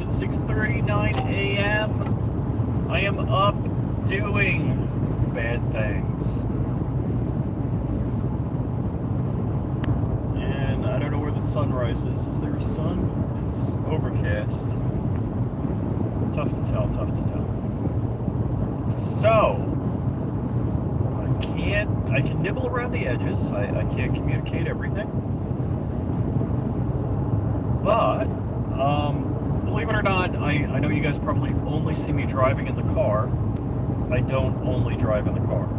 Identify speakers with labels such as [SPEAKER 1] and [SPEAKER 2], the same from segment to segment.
[SPEAKER 1] 6:39 a.m. I am up doing bad things. And I don't know where the sunrise is. Is there a sun? It's overcast. Tough to tell, tough to tell. So, I can nibble around the edges. I can't communicate everything. But, believe it or not, I know you guys probably only see me driving in the car. I don't only drive in the car.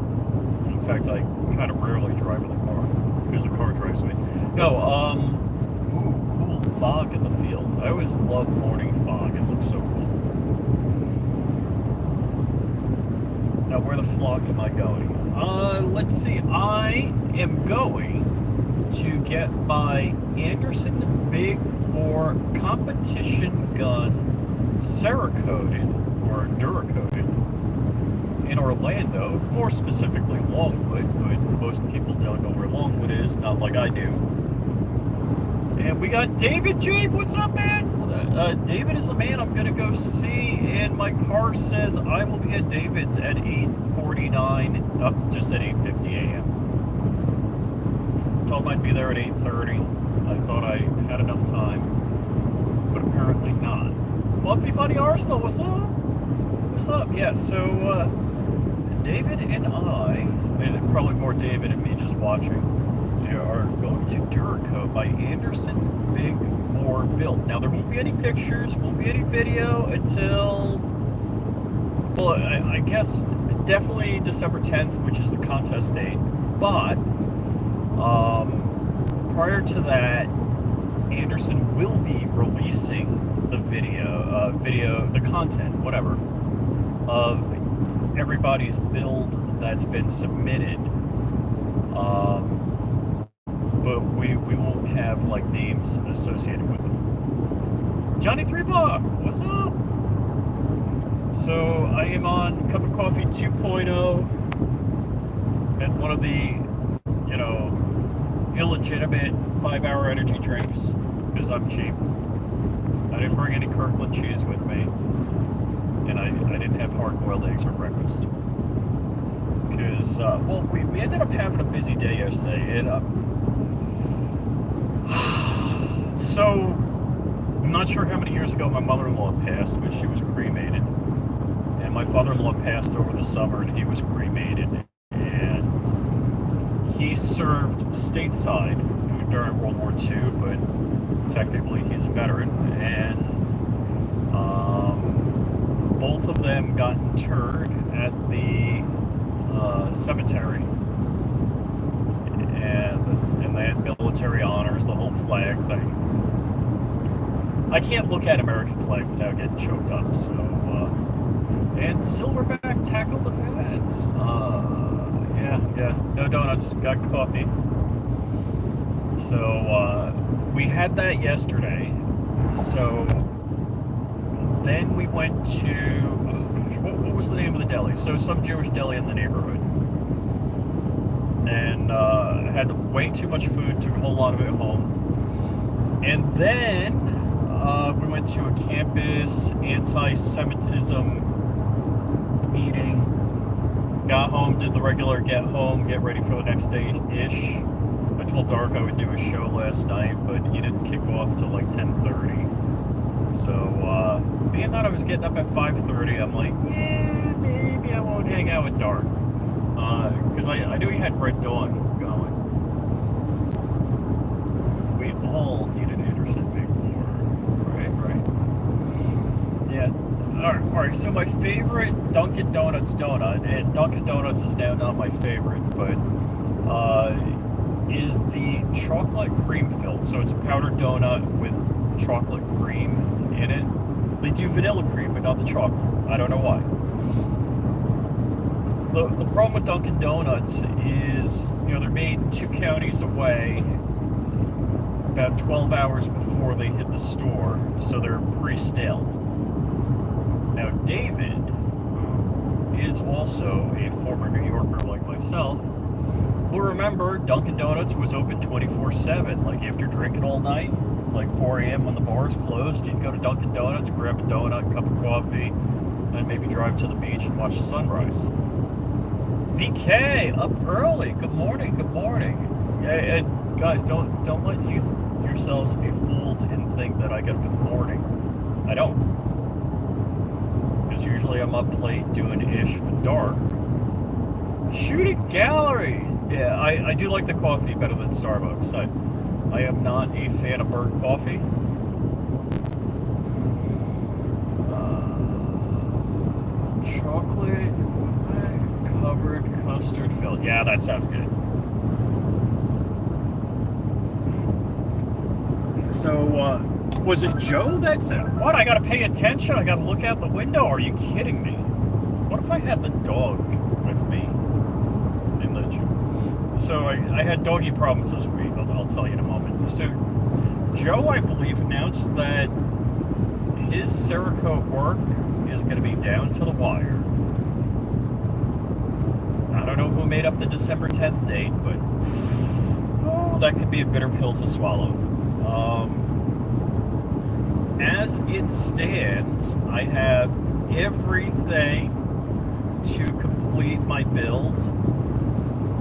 [SPEAKER 1] In fact, I kind of rarely drive in the car because the car drives me. No, ooh, cool fog in the field. I always love morning fog. It looks so cool. Now, where the flock am I going? Let's see. I am going to get my Anderson Big Bore competition gun Cerakoted or Duracoated in Orlando, more specifically Longwood, but most people don't know where Longwood is, not like I do. And we got David J. What's up, man? David is the man I'm gonna go see, and my car says I will be at David's at 8:49, up just at 8:50 a.m. Told him I'd be there at 8:30. I thought I had enough time, but apparently not. Fluffy Buddy Arsenal, what's up? What's up? Yeah, so David and I, and probably more David and me just watching, are going to Duracoat by Anderson Big Bore Build. Now, there won't be any pictures, won't be any video until, well, I guess definitely December 10th, which is the contest date. But prior to that, Anderson will be releasing the the content, whatever, of everybody's build that's been submitted. But we won't have like names associated with them. Johnny 3-Bar, what's up? So I am on Cup of Coffee 2.0 and one of the, illegitimate 5-hour energy drinks because I'm cheap. I didn't bring any Kirkland cheese with me, and I didn't have hard-boiled eggs for breakfast. Because, well, we ended up having a busy day yesterday, and so, I'm not sure how many years ago my mother-in-law passed, but she was cremated. And my father-in-law passed over the summer, and he was cremated. And he served stateside during World War II, but technically he's a veteran. And both of them got interred at the cemetery. And they had military honors, the whole flag thing. I can't look at American flag without getting choked up, so, and Silverback tackled the feds. Yeah, no donuts, got coffee. So, we had that yesterday, so then we went to, oh gosh, what was the name of the deli? So, some Jewish deli in the neighborhood. And had way too much food, took a whole lot of it home. And then we went to a campus anti-Semitism meeting. Got home, did the regular get home, get ready for the next day-ish. I told Dark I would do a show last night, but he didn't kick off till like 10:30. So, being that I was getting up at 5:30, I'm like, yeah, maybe I won't hang out with Dark. Because I knew he had Red Dawn going. We all need an Anderson Big Bore. Right. Yeah. Alright, so my favorite Dunkin' Donuts donut, and Dunkin' Donuts is now not my favorite, but is the chocolate cream filled. So it's a powdered donut with chocolate cream in it. They do vanilla cream, but not the chocolate. I don't know why. The problem with Dunkin' Donuts is, they're made 2 counties away about 12 hours before they hit the store, so they're pre-stale. Now, David, who is also a former New Yorker like myself, will remember Dunkin' Donuts was open 24/7, like after drinking all night, like 4 a.m. when the bar's closed, you'd go to Dunkin' Donuts, grab a donut, cup of coffee, and maybe drive to the beach and watch the sunrise. VK, up early. Good morning, good morning. And guys, don't let yourselves be fooled and think that I get up in the morning. I don't. Because usually I'm up late doing ish with dark. Shooting gallery! Yeah, I do like the coffee better than Starbucks. I am not a fan of burnt coffee. Chocolate covered custard filled. Yeah, that sounds good. So, was it Joe that said, what, I gotta pay attention, I gotta look out the window? Are you kidding me? What if I had the dog with me? So I had doggy problems this week, I'll tell you in a moment. So Joe, I believe, announced that his Cerakote work is going to be down to the wire. I don't know who made up the December 10th date, but that could be a bitter pill to swallow. As it stands, I have everything to complete my build.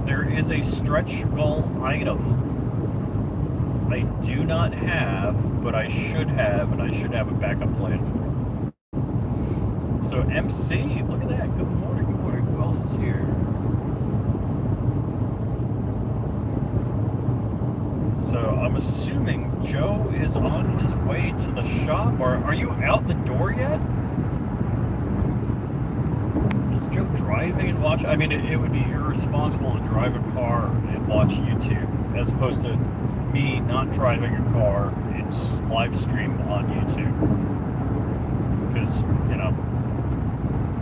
[SPEAKER 1] There is a stretch goal item I do not have, but I should have, and I should have a backup plan for. So MC, look at that. Good morning, good morning. Who else is here? So I'm assuming Joe is on his way to the shop. Or are you out the door yet? Is Joe driving and watch? I mean, it would be irresponsible to drive a car and watch YouTube, as opposed to me not driving a car and live stream on YouTube. Because, you know,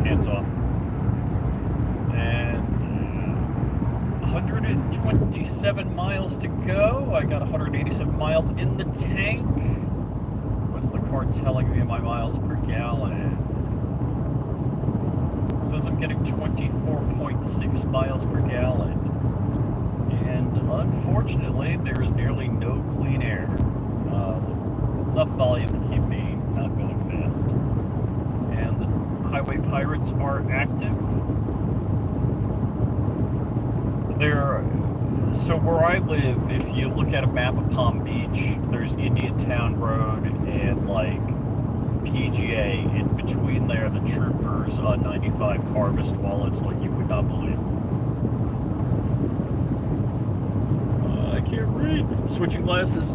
[SPEAKER 1] hands off. And 127 miles to go. I got 187 miles in the tank. What's the car telling me my miles per gallon? Says I'm getting 24.6 miles per gallon. And unfortunately, there is nearly no clean air. Enough volume to keep me not going fast. And the highway pirates are active. So where I live, if you look at a map of Palm Beach, there's Indiantown Road and like PGA. In between there, the troopers on 95 harvest wallets like you would not believe. I can't read. Switching glasses.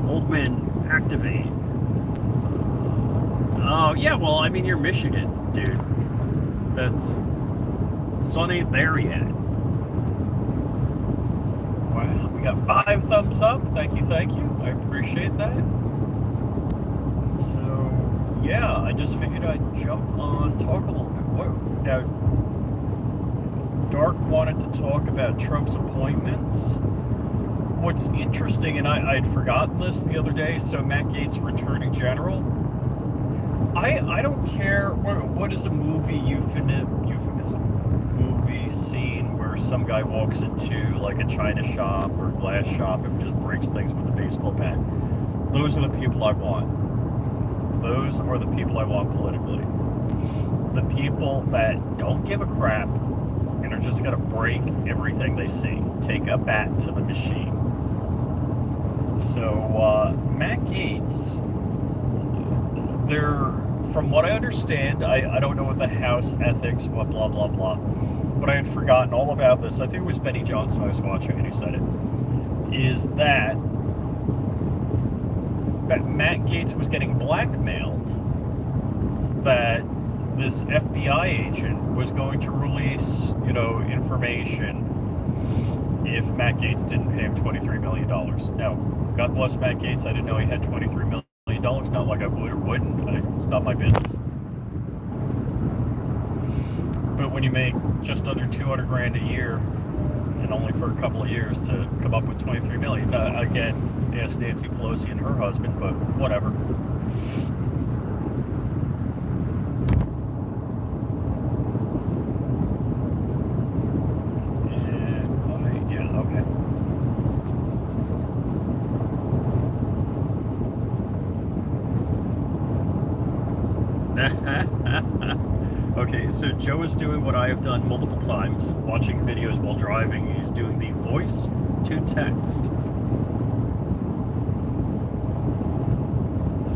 [SPEAKER 1] Old man, activate. Oh, yeah, well, I mean, you're Michigan, dude. Sun ain't there yet. Wow, we got 5 thumbs up. Thank you. I appreciate that. So, yeah, I just figured I'd jump on, talk a little bit. Now, Dark wanted to talk about Trump's appointments. What's interesting, and I'd forgotten this the other day, so Matt Gaetz for Attorney General. I don't care, what is a movie euphemism? Movie scene where some guy walks into like a china shop or glass shop and just breaks things with a baseball bat. Those are the people I want. Those are the people I want politically. The people that don't give a crap and are just going to break everything they see. Take a bat to the machine. So, Matt Gaetz, from what I understand, I don't know what the House ethics, blah, blah, blah, blah, but I had forgotten all about this. I think it was Benny Johnson I was watching and he said it, is that Matt Gaetz was getting blackmailed, that this FBI agent was going to release, information if Matt Gaetz didn't pay him $23 million. Now, God bless Matt Gaetz, I didn't know he had $23 million. Not like I would or wouldn't. It's not my business. But when you make just under $200,000 a year, and only for a couple of years to come up with $23 million, again, ask Nancy Pelosi and her husband, but whatever. Okay, so Joe is doing what I have done multiple times, watching videos while driving. He's doing the voice to text.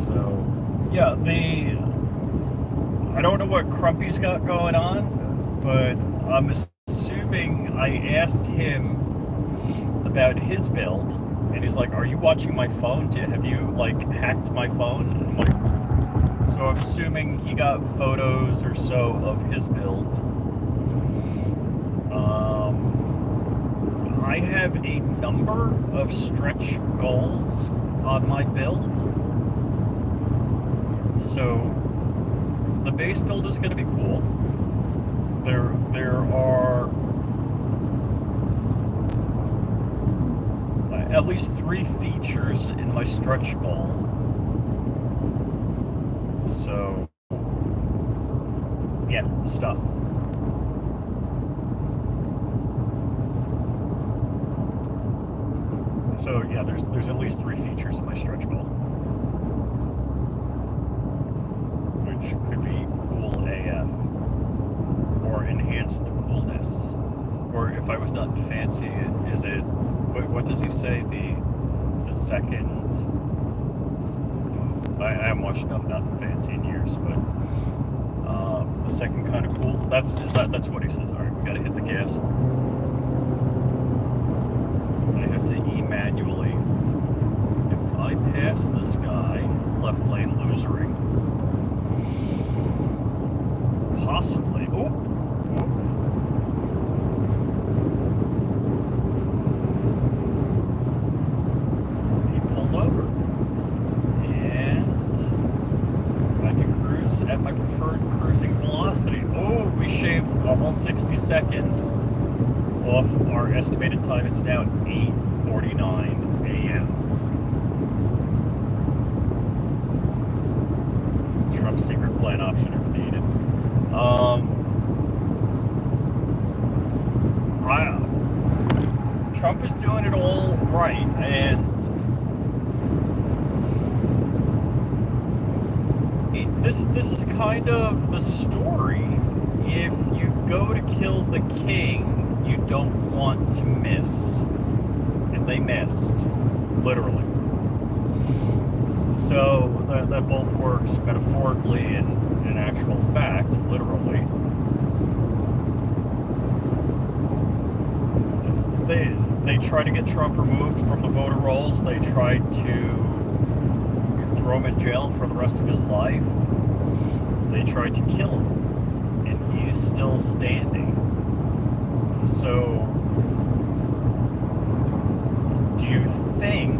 [SPEAKER 1] So, yeah, I don't know what Crumpy's got going on, but I'm assuming I asked him about his build, and he's like, "Are you watching my phone? Have you, like, hacked my phone?" And I'm like, so I'm assuming he got photos or so of his build. I have a number of stretch goals on my build. So the base build is going to be cool. There are at least 3 features in my stretch goal. So, yeah, stuff. So, yeah, there's at least 3 features in my stretch goal, which could be cool AF, or enhance the coolness. Or if I was not fancy, is it, what does he say, the second, I haven't watched enough Nothing Fancy in years, but the second kind of cool. That's what he says. All right, we gotta hit the gas. I have to manually. If I pass this guy, left lane losering, possibly. Oh. He pulled over. At my preferred cruising velocity. Oh, we shaved almost 60 seconds off our estimated time. It's now 8:49 a.m. Trump's secret plan option if needed. Trump is doing it all right, and this is kind of the story. If you go to kill the king, you don't want to miss. And they missed, literally. So that both works metaphorically and in actual fact, literally. They tried to get Trump removed from the voter rolls. They tried to throw him in jail for the rest of his life. They tried to kill him, and he's still standing. So, do you think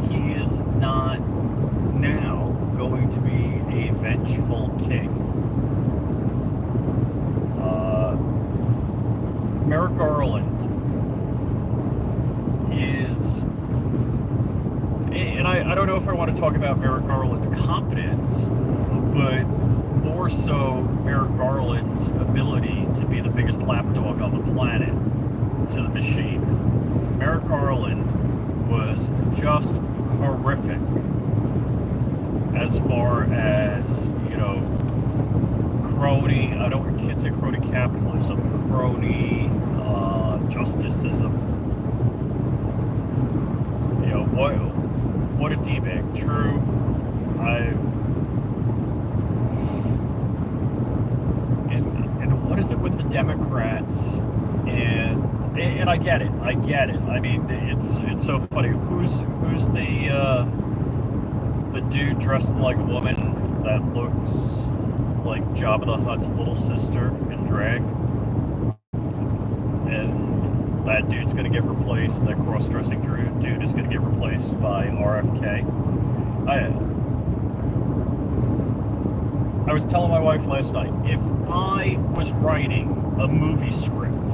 [SPEAKER 1] he is not now going to be a vengeful king? Merrick Garland is, and I don't know if I want to talk about Merrick Garland's competence, but more so Merrick Garland's ability to be the biggest lapdog on the planet to the machine. Merrick Garland was just horrific as far as, crony, can't say crony capitalism, crony justicism. What a D-bag. True. And what is it with the Democrats? And I get it. I mean, it's so funny. Who's the dude dressed like a woman that looks like Jabba the Hutt's little sister in drag? And that dude's going to get replaced. That cross-dressing dude is going to get replaced by RFK. I was telling my wife last night, if I was writing a movie script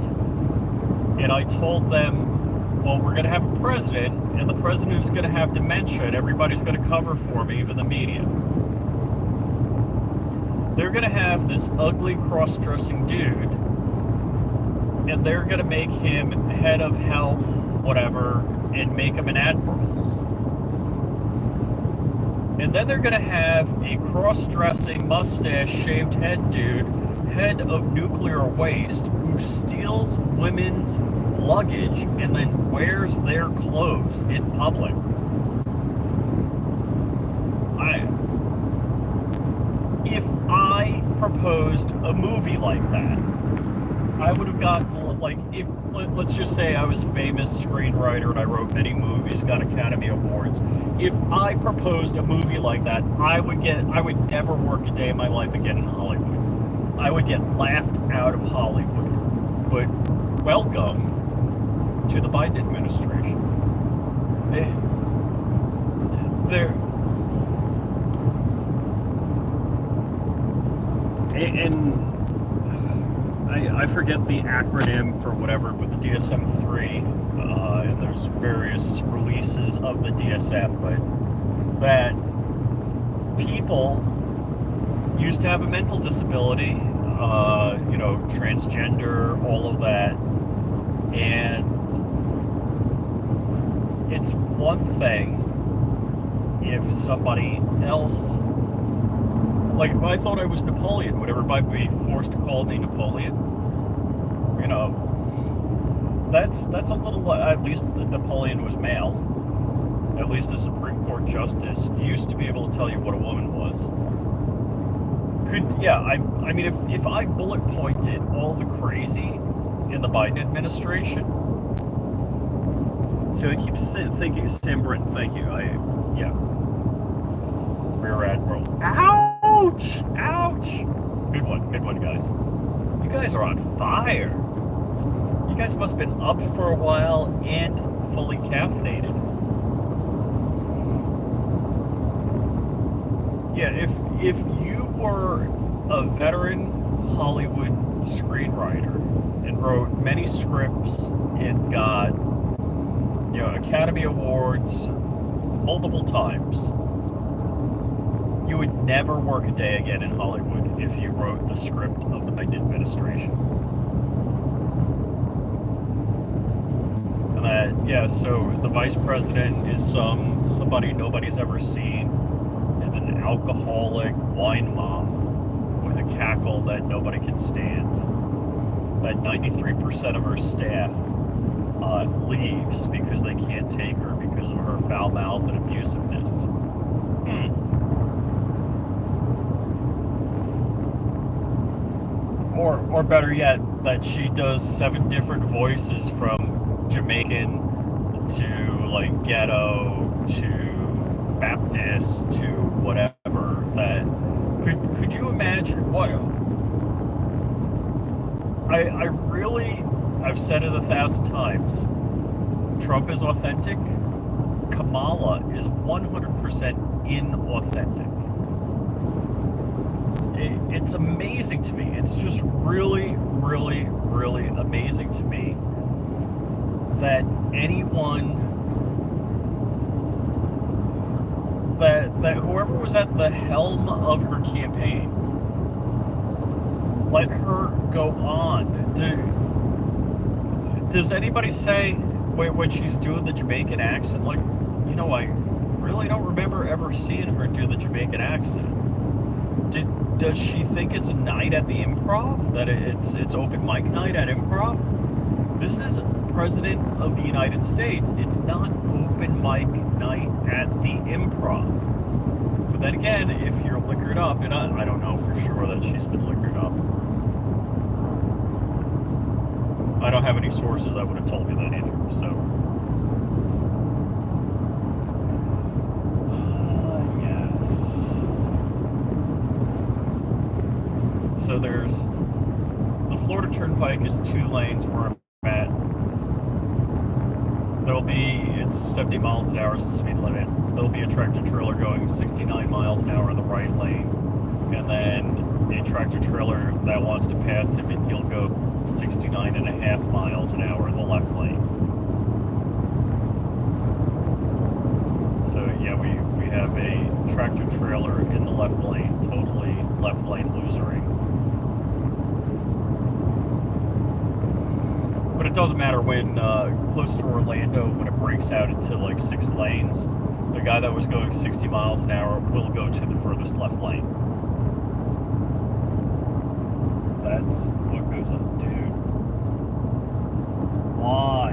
[SPEAKER 1] and I told them, well, we're going to have a president, and the president is going to have dementia, and everybody's going to cover for me, even the media. They're going to have this ugly cross-dressing dude, and they're going to make him head of health, whatever, and make him an admiral. And then they're going to have a cross-dressing, mustache-shaved head dude, head of nuclear waste, who steals women's luggage and then wears their clothes in public. If I proposed a movie like that, I would have gotten, like, if, let's just say I was a famous screenwriter and I wrote many movies, got Academy Awards. If I proposed a movie like that, I would never work a day in my life again in Hollywood. I would get laughed out of Hollywood. But welcome to the Biden administration. I forget the acronym for whatever, but the DSM-3, and there's various releases of the DSM, but that people used to have a mental disability, transgender, all of that, and it's one thing if somebody else, like if I thought I was Napoleon, would everybody be forced to call me Napoleon? That's a little, at least Napoleon was male. At least a Supreme Court justice used to be able to tell you what a woman was. I mean, if I bullet pointed all the crazy in the Biden administration, so I keep thinking, Sam Britton, thank you, Rear Admiral. Ouch! Ouch! Good one, guys. You guys are on fire. You guys must have been up for a while and fully caffeinated. Yeah, if you were a veteran Hollywood screenwriter and wrote many scripts and got, Academy Awards multiple times, you would never work a day again in Hollywood if you wrote the script of the Biden administration. So the vice president is somebody nobody's ever seen, is an alcoholic wine mom with a cackle that nobody can stand. That 93% of her staff leaves because they can't take her because of her foul mouth and abusiveness. Or better yet, that she does 7 different voices from Jamaican to like ghetto to Baptist to whatever. That could you imagine what? I've said it 1,000 times. Trump is authentic. Kamala is 100% inauthentic. It's amazing to me. It's just really, really, really amazing to me that anyone, that whoever was at the helm of her campaign let her go on. Does anybody say when she's doing the Jamaican accent, like, I really don't remember ever seeing her do the Jamaican accent. Does she think it's a night at the Improv? That it's open mic night at Improv? This is President of the United States. It's not open mic night at the Improv. But then again, if you're liquored up, and I don't know for sure that she's been liquored up. I don't have any sources that would have told me that either, so. Yes. So there's, the Florida Turnpike is 2 lanes where I'm at. It's 70 miles an hour is the speed limit. There'll be a tractor trailer going 69 miles an hour in the right lane. And then a tractor trailer that wants to pass him, and he'll go 69.5 miles an hour in the left lane. So yeah, we have a tractor trailer in the left lane, totally left lane losering. But it doesn't matter when close to Orlando, when it breaks out into like 6 lanes, the guy that was going 60 miles an hour will go to the furthest left lane. That's what goes on, dude. Why?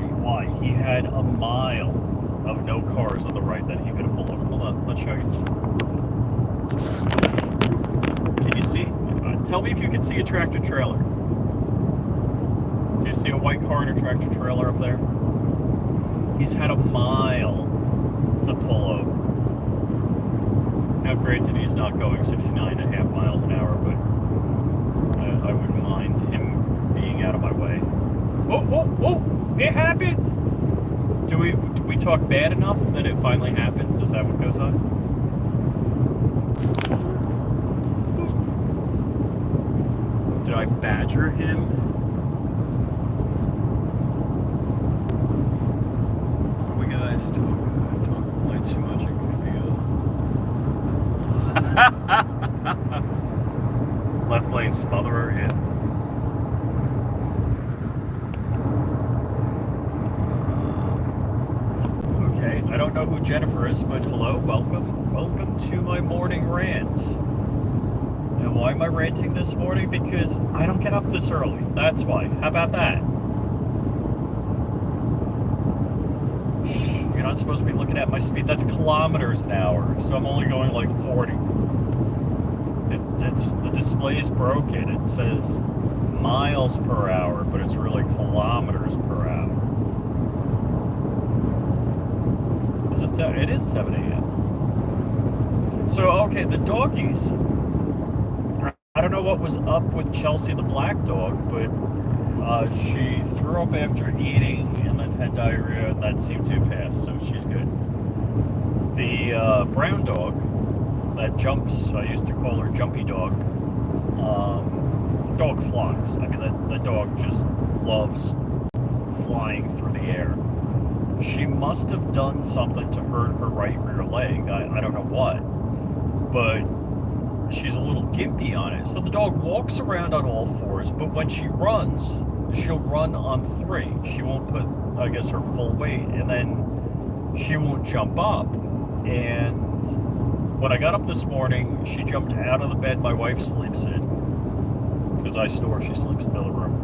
[SPEAKER 1] He had a mile of no cars on the right that he could have pulled over. Hold on, let's show you. Can you see? Tell me if you can see a tractor trailer. Do you see a white car and a tractor trailer up there? He's had a mile to pull over. Now, granted, he's not going 69.5 miles an hour, but I wouldn't mind him being out of my way. Whoa! It happened! Do we talk bad enough that it finally happens? Is that what goes on? Did I badger him? We guys talk way too much. It could be a left lane smotherer. Yeah. I don't know who Jennifer is, but hello, welcome. Welcome to my morning rant. And why am I ranting this morning? Because I don't get up this early. That's why. How about that? Shh, you're not supposed to be looking at my speed. That's kilometers an hour, so I'm only going like 40. It's the display is broken. It says miles per hour, but it's really kilometers per hour. It is 7 a.m. So, okay, the doggies. I don't know what was up with Chelsea the black dog, but she threw up after eating and then had diarrhea, and that seemed to pass, so she's good. The brown dog that jumps, I used to call her Jumpy Dog. Dog flies. I mean, the dog just loves flying through the air. She must have done something to hurt her right rear leg. I don't know what. But she's a little gimpy on it. So the dog walks around on all fours, but when she runs, she'll run on 3. She won't put, I guess, her full weight, and then she won't jump up. And when I got up this morning, she jumped out of the bed my wife sleeps in. Because I snore, she sleeps in the other room.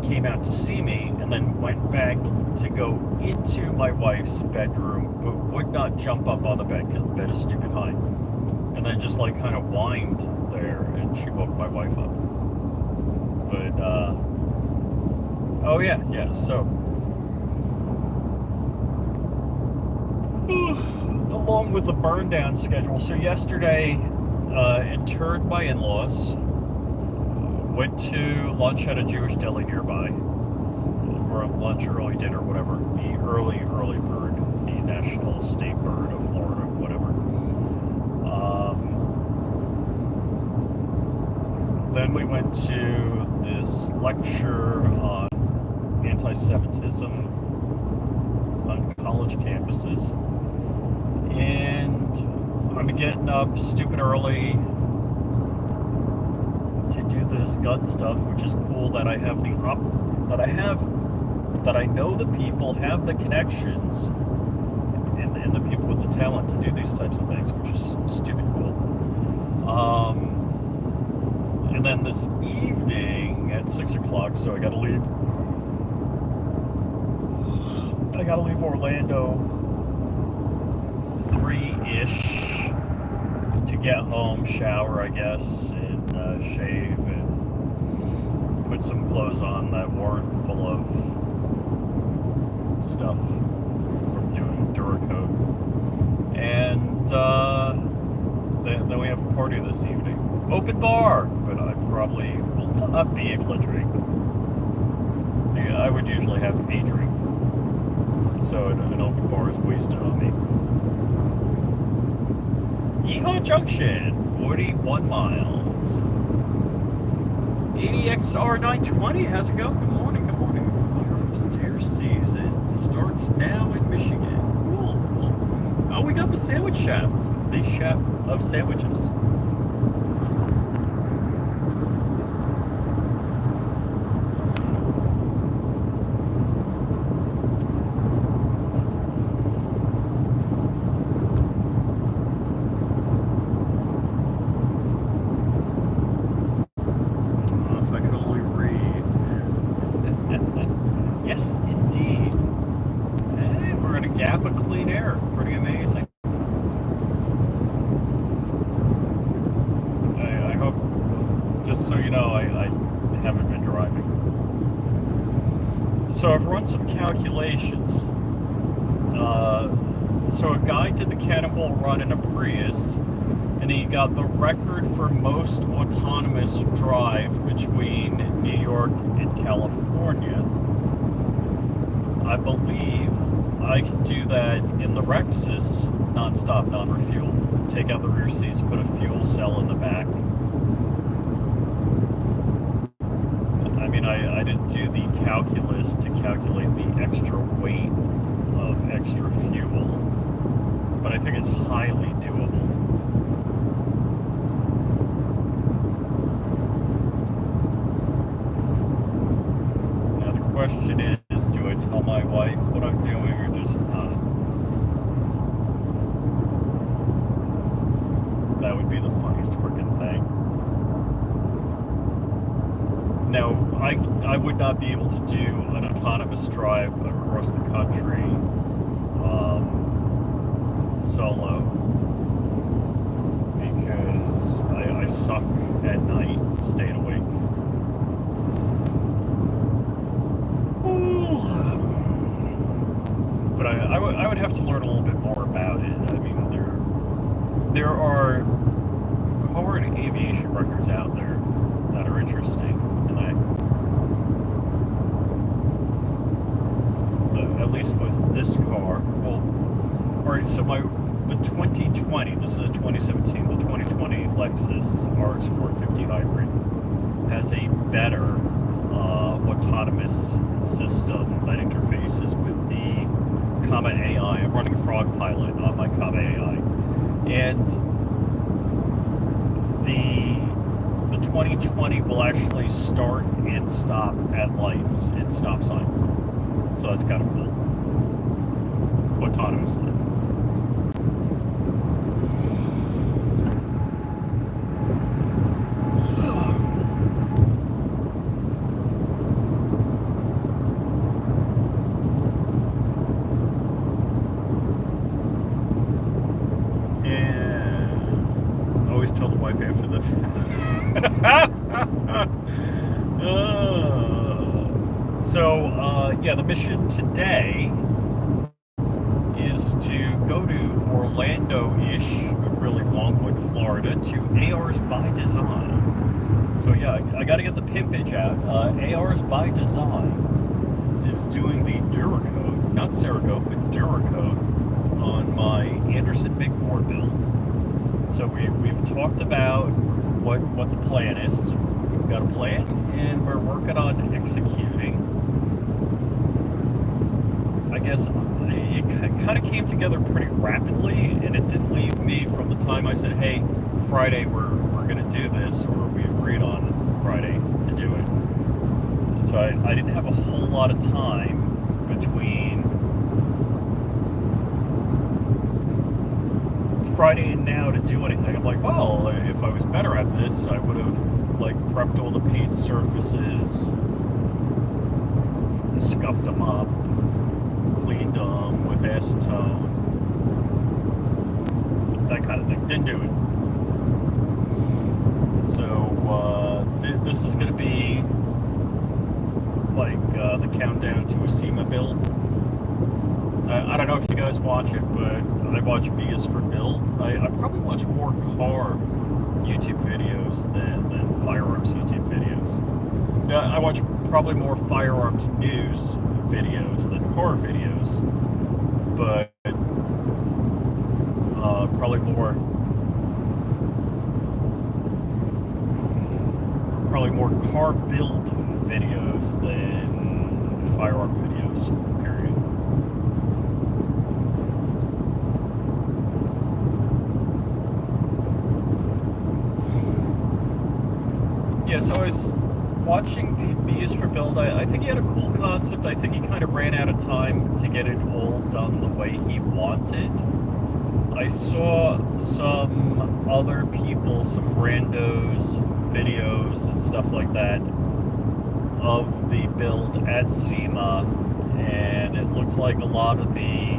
[SPEAKER 1] Came out to see me and then went back to go into my wife's bedroom, but would not jump up on the bed because the bed is stupid high, and then just like kind of whined there, and she woke my wife up. But oh yeah, so along with the burn down schedule, so yesterday interred my in-laws. Went to lunch at a Jewish deli nearby, or lunch, early dinner, whatever. The early bird, the national state bird of Florida, whatever. Then we went to this lecture on anti-Semitism on college campuses, and I'm getting up stupid early to do this gun stuff, which is cool that I have that I know the people have the connections and the people with the talent to do these types of things, which is stupid cool. And then this evening at 6 o'clock, so I gotta leave Orlando 3-ish to get home, shower, I guess, and shave and put some clothes on that weren't full of stuff from doing Duracoat. And then we have a party this evening. Open bar, but I probably will not be able to drink. Yeah, I would usually have a drink, so an open bar is wasted on me. Yeehaw Junction, 41 miles. 80XR 920, how's it going? Good morning. Firearms deer season starts now in Michigan. Cool. Oh, we got the sandwich chef. The chef of sandwiches. gap of clean air. Pretty amazing. I hope, just so you know, I haven't been driving. So I've run some calculations. So a guy did the Cannonball Run in a Prius, and he got the record for most autonomous drive between New York and California. I believe I can do that in the Rexus, non-stop, non-refuel. Take out the rear seats, put a fuel cell in the back. I mean, I didn't do the calculus to calculate the extra weight of extra fuel, but I think it's highly doable. Now the question is, do I tell my wife what I'm doing or just not? That would be the funniest freaking thing. Now, I would not be able to do an autonomous drive across the country solo, because I suck at night staying awake. But I would have to learn a little bit more about it. I mean, there are car and aviation records out there that are interesting, and at least with this car, well, all right, so the 2020, this is a 2017, the 2020 Lexus RX 450 Hybrid has a better autonomous system that interfaces with the Comet AI. I'm running Frog Pilot on my Comet AI, and the 2020 will actually start and stop at lights and stop signs, so that's kind of cool, autonomously. Always tell the wife after the yeah, the mission today is to go to Orlando-ish, really Longwood, Florida, to ARs by Design. So yeah, I got to get the pimpage out. ARs by Design is doing the Duracoat, not Cerakote, but Duracoat on my Anderson big bore build. So we've talked about what the plan is. We've got a plan, and we're working on executing. I guess it kind of came together pretty rapidly, and it didn't leave me from the time I said, hey, Friday we're going to do this, or we agreed on Friday to do it. So I didn't have a whole lot of time between Friday and now to do anything. I'm like, well, if I was better at this, I would have prepped all the paint surfaces, scuffed them up, cleaned them with acetone, that kind of thing. Didn't do it. So this is going to be the countdown to a SEMA build. I don't know if you guys watch it, but I watch B is for Build. I probably watch more car YouTube videos than firearms YouTube videos. I watch probably more firearms news videos than car videos, but probably more car build videos than firearm videos, period. Yeah, so I was watching the B is for Build. I think he had a cool concept. I think he kind of ran out of time to get it all done the way he wanted. I saw some other people, some randos, videos and stuff like that of the build at SEMA, and it looks like a lot of the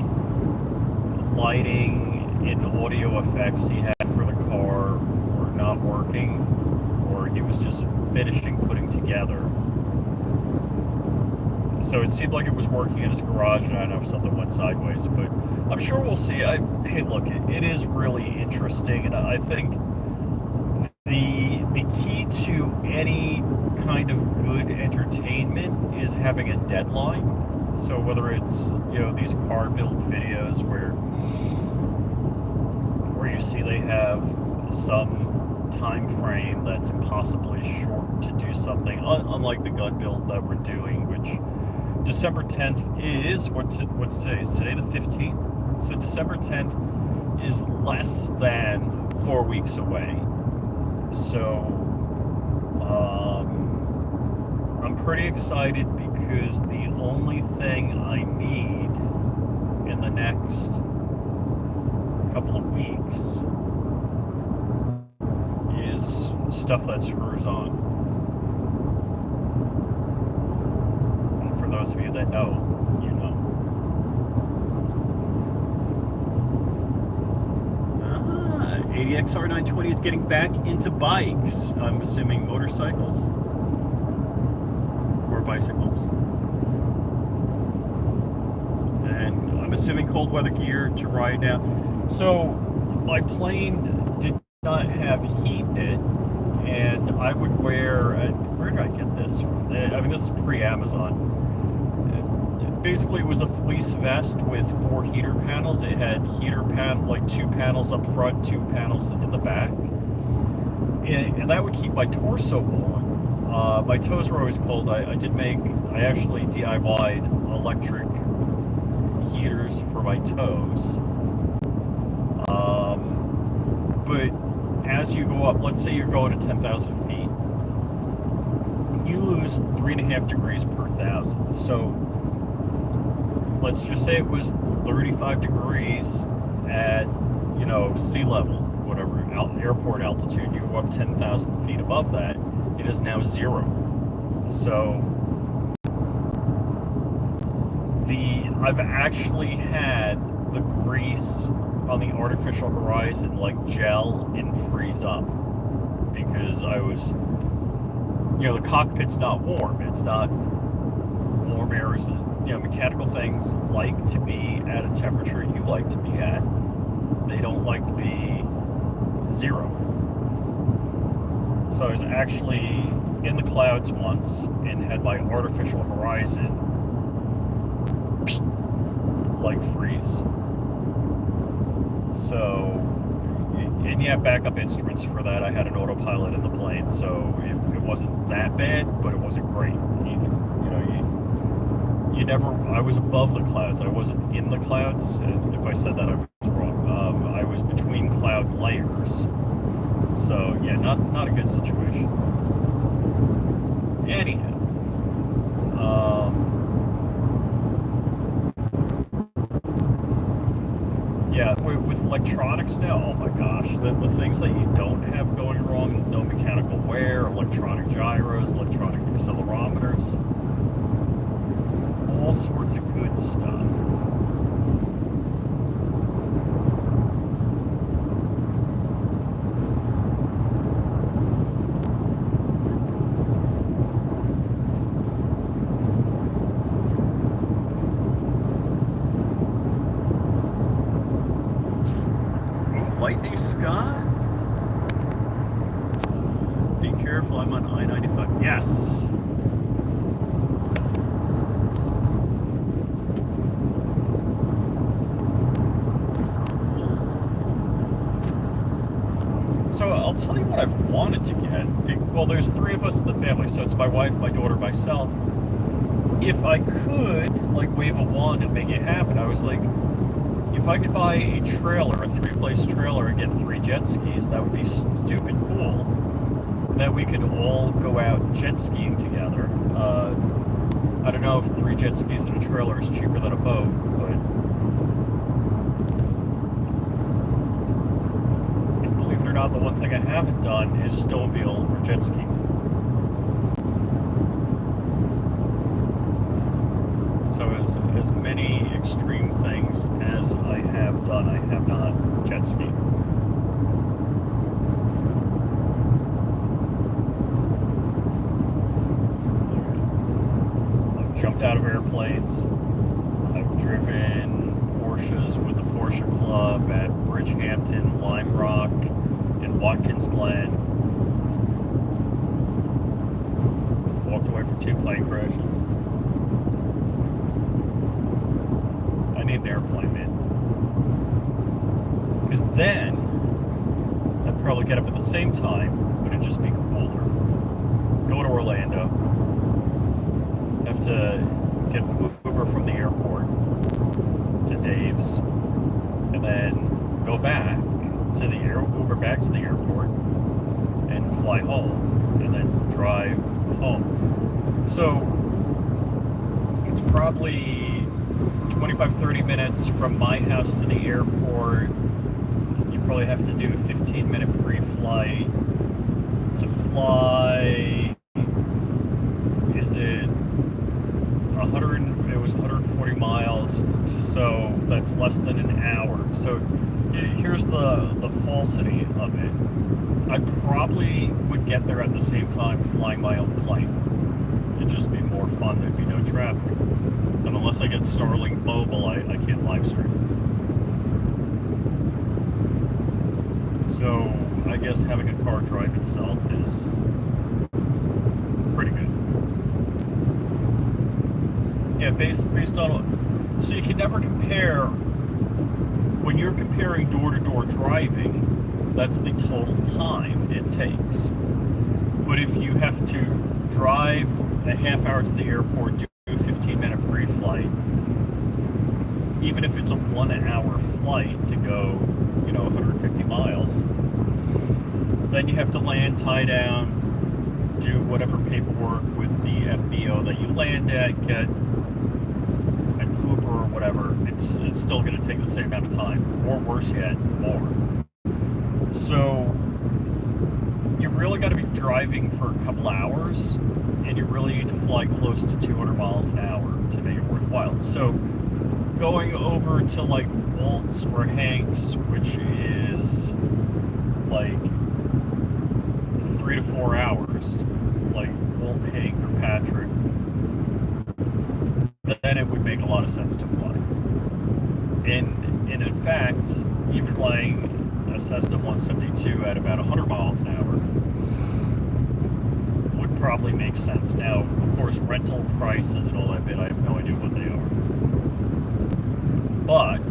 [SPEAKER 1] lighting and audio effects he had for the car were not working, or he was just finishing putting together. So it seemed like it was working in his garage, and I don't know if something went sideways, but I'm sure we'll see. Hey, look, it is really interesting, and I think the key to any kind of good entertainment is having a deadline. So whether it's, you know, these car build videos where you see they have some time frame that's impossibly short to do something, unlike the gun build that we're doing, which December 10th is, what's today? Is today the 15th? So December 10th is less than 4 weeks away. So I'm pretty excited because the only thing I need in the next couple of weeks is stuff that screws on. And for those of you that know, you know. ADXR 920 is getting back into bikes. I'm assuming motorcycles or bicycles. And I'm assuming cold weather gear to ride now. So my plane did not have heat in it, and I would wear, where did I get this from? I mean, this is pre-Amazon. Basically, it was a fleece vest with 4 heater panels. It had like 2 panels up front, 2 panels in the back. And that would keep my torso warm. My toes were always cold. I actually DIY'd electric heaters for my toes. But as you go up, let's say you're going to 10,000 feet, you lose 3.5 degrees per thousand. So let's just say it was 35 degrees at, you know, sea level, whatever, airport altitude. You go up 10,000 feet above that, it is now 0. So I've actually had the grease on the artificial horizon like gel and freeze up, because I was, you know, the cockpit's not warm. It's not warm air. Is, you know, mechanical things like to be at a temperature you like to be at. They don't like to be 0. So I was actually in the clouds once and had my artificial horizon like freeze. So, and you have backup instruments for that. I had an autopilot in the plane, so it wasn't that bad, but it wasn't great either. You know, you never, I was above the clouds. I wasn't in the clouds, and if I said that, I was wrong. I was between cloud layers. So, yeah, not a good situation. Anyhow. Yeah, with electronics now, oh my gosh, the things that you don't have going wrong, no mechanical wear, electronic gyros, electronic accelerometers, all sorts of good stuff. Lightning Scott? Be careful, I'm on I-95. Yes! So I'll tell you what I've wanted to get. Well, there's 3 of us in the family, so it's my wife, my daughter, myself. If I could, like, wave a wand and make it happen, I was like, if I could buy a trailer, a 3-place trailer, and get 3 jet skis, that would be stupid cool. That we could all go out jet skiing together. I don't know if 3 jet skis and a trailer is cheaper than a boat, but... And believe it or not, the one thing I haven't done is snowmobile or jet ski. So as many extreme things as I have done, I jet ski. I've jumped out of airplanes. I've driven Porsches with the Porsche Club at Bridgehampton, Lime Rock, and Watkins Glen. Walked away from 2 plane crashes. I need an airplane, man. Because then I'd probably get up at the same time, but it'd just be cooler. Go to Orlando. Have to get Uber from the airport to Dave's, and then go back to the Uber back to the airport, and fly home, and then drive home. So it's probably 25-30 minutes from my house to the airport. You probably have to do a 15-minute pre-flight to fly. Is it 100? It was 140 miles, so that's less than an hour. So here's the falsity of it. I probably would get there at the same time flying my own plane. It'd just be more fun. There'd be no traffic. And unless I get Starlink Mobile, I can't live stream. So I guess having a car drive itself is pretty good. Yeah, based on, so you can never compare, when you're comparing door-to-door driving, that's the total time it takes. But if you have to drive a half hour to the airport, do a 15-minute pre-flight, even if it's a 1-hour flight to go, 150 miles, then you have to land, tie down, do whatever paperwork with the FBO that you land at, get an Uber or whatever. It's still going to take the same amount of time, or worse yet, more. So you really got to be driving for a couple hours, and you really need to fly close to 200 miles an hour to make it worthwhile. So going over to like Waltz or Hanks, which is like 3 to 4 hours, like Walt, Hank, or Patrick, then it would make a lot of sense to fly. And in fact, even flying a Cessna 172 at about 100 miles an hour would probably make sense. Now, of course, rental prices and all that bit, I have no idea what they are. But,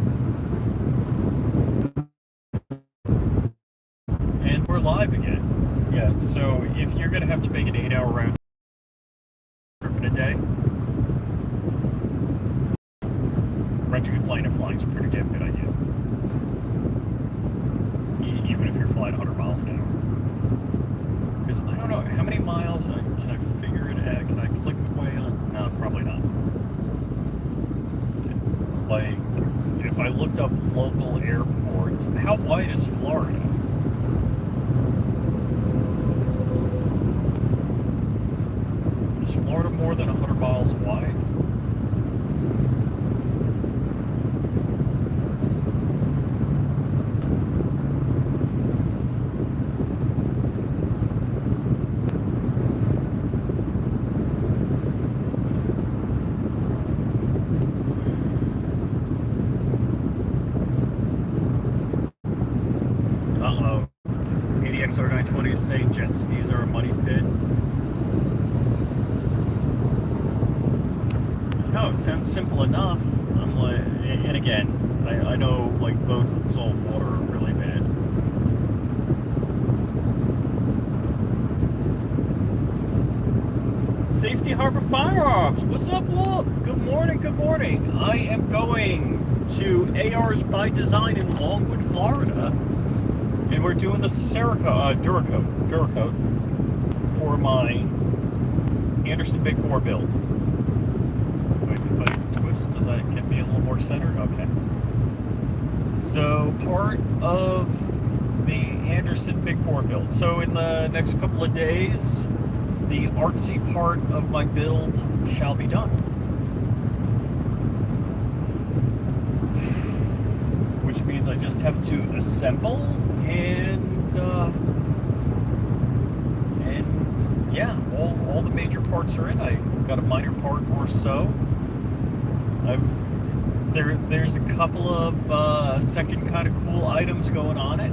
[SPEAKER 1] and we're live again. Yeah, so if you're going to have to make an 8-hour round trip in a day, renting a plane and flying is a pretty damn good idea. Even if you're flying 100 miles an hour. Because I don't know, how many miles can I figure it at? Can I click away on? No, probably not. Like, if I looked up local airports, how wide is Florida? Is Florida more than 100 miles wide? XR920 is saying jet skis are a money pit. No, it sounds simple enough. I'm like, and again, I know like boats in salt water are really bad. Safety Harbor Firearms. What's up, Walt? Good morning. Good morning. I am going to AR's by Design in Longwood, Florida. And we're doing the Duracoat for my Anderson Big Bore build. Wait, if I twist, does that get me a little more centered? Okay. So, part of the Anderson Big Bore build. So, in the next couple of days, the artsy part of my build shall be done. Which means means I just have to assemble and yeah, all the major parts are in. I got a minor part or so. There's a couple of second kind of cool items going on it.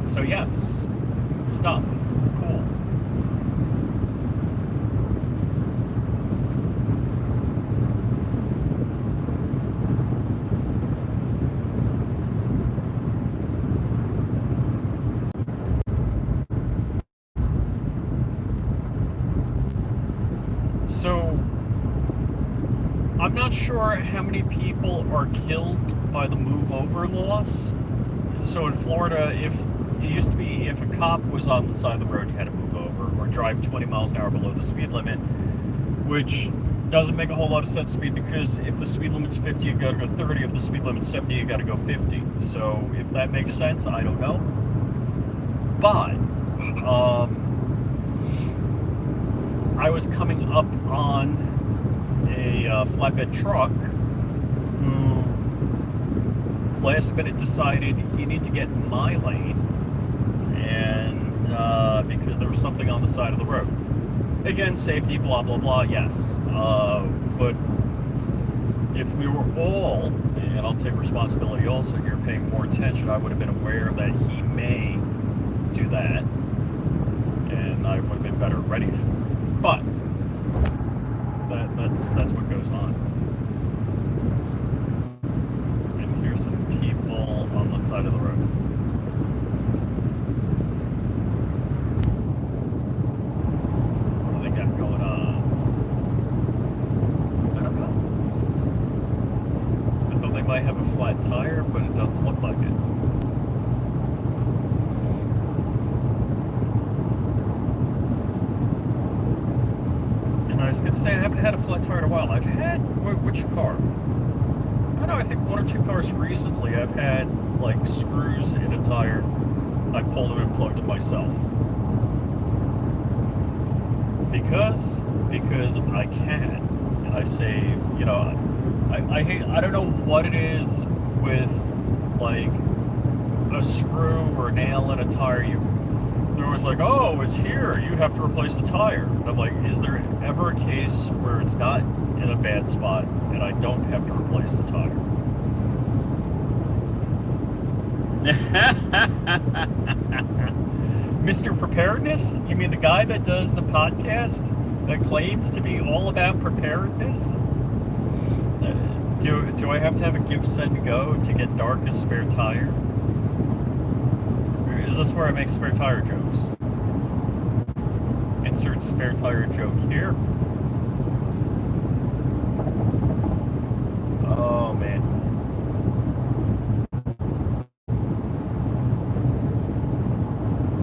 [SPEAKER 1] So yes, stuff, cool. So, I'm not sure how many people are killed by the move over laws. So in Florida, if it used to be if a cop was on the side of the road, you had to move over or drive 20 miles an hour below the speed limit, which doesn't make a whole lot of sense to me because if the speed limit's 50, you gotta go 30. If the speed limit's 70, you gotta go 50. So if that makes sense, I don't know. But, I was coming up on a flatbed truck who last minute decided he needed to get in my lane, and because there was something on the side of the road. Again, safety, blah, blah, blah, yes. But if we were all, and I'll take responsibility also here, paying more attention, I would have been aware that he may do that, and I would have been better ready for it. But that's what goes on. And here's some people on the side of the road. What do they got going on? I don't know. I thought they might have a flat tire, but it doesn't look like it. I was going to say, I haven't had a flat tire in a while. I've had, which car? I don't know, I think one or two cars recently I've had, like, screws in a tire. I pulled them and plugged them myself. Because I can. And I save, you know, I don't know what it is with, like, a screw or a nail in a tire. They're always like, oh, it's here, you have to replace the tire. And I'm like, is there ever a case where it's not in a bad spot and I don't have to replace the tire? Mr. Preparedness? You mean the guy that does a podcast that claims to be all about preparedness? Do I have to have a give, send, go to get Darkest spare tire? Is this where I make spare tire jokes? Insert spare tire joke here. Oh man.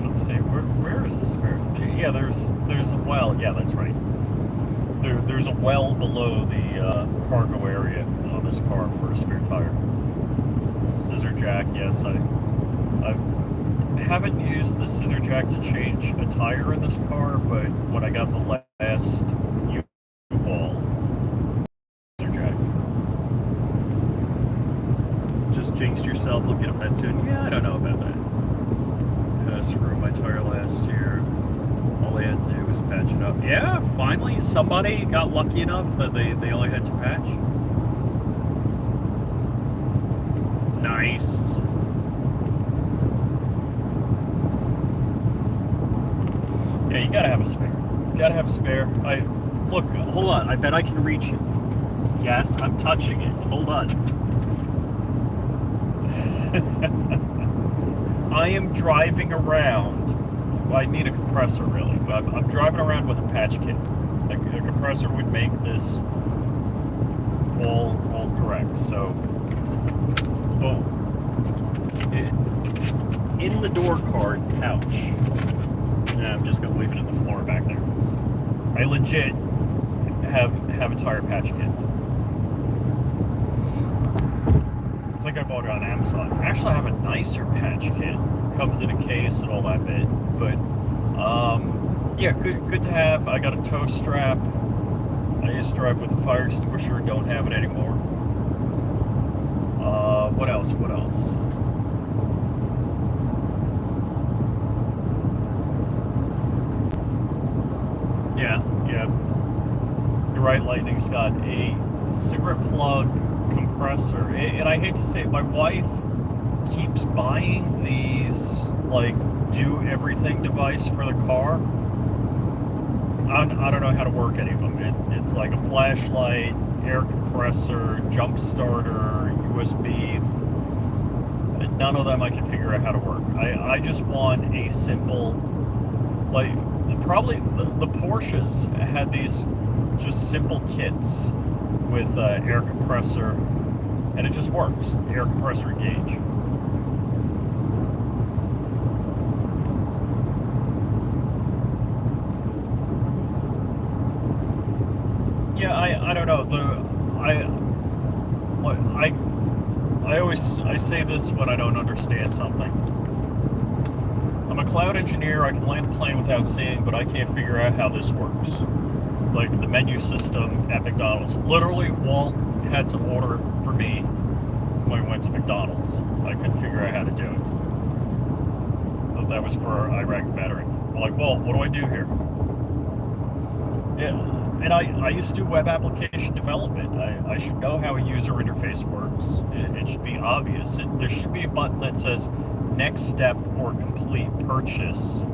[SPEAKER 1] Let's see, where is the spare? Yeah, there's a well. Yeah, that's right. There's a well below the cargo area on this car for a spare tire. Scissor jack. Yes, I haven't used the scissor jack to change a tire in this car, but when I got the last U-Haul scissor jack, just jinxed yourself looking at that soon. Yeah, I don't know about that. Screwed my tire last year. All they had to do was patch it up. Yeah, finally somebody got lucky enough that they only had to patch. Nice. Yeah, you gotta have a spare. You gotta have a spare. Look, hold on. I bet I can reach it. Yes, I'm touching it. Hold on. I am driving around. Well, I need a compressor really, but I'm driving around with a patch kit. A compressor would make this all correct. So, boom. In the door card pouch. Yeah, I'm just gonna leave it in the floor back there. I legit have a tire patch kit. I think I bought it on Amazon. Actually, I have a nicer patch kit. Comes in a case and all that bit. But yeah, good to have. I got a tow strap. I used to drive with a fire extinguisher. Don't have it anymore. What else? Yeah, yeah. You're right, Lightning's got a cigarette plug compressor. And I hate to say it, my wife keeps buying these, like, do everything device for the car. I don't know how to work any of them. It's like a flashlight, air compressor, jump starter, USB. None of them I can figure out how to work. I just want a simple, like, probably the Porsches had these just simple kits with air compressor, and it just works. Air compressor gauge. Yeah, I don't know. I say this when I don't understand something. I'm a cloud engineer. I can land a plane without seeing, but I can't figure out how this works. Like the menu system at McDonald's. Literally, Walt had to order for me when we went to McDonald's. I couldn't figure out how to do it. But that was for our Iraq veteran. I'm like, well, what do I do here? Yeah. And I used to do web application development. I should know how a user interface works. It should be obvious. There should be a button that says next step or complete purchase.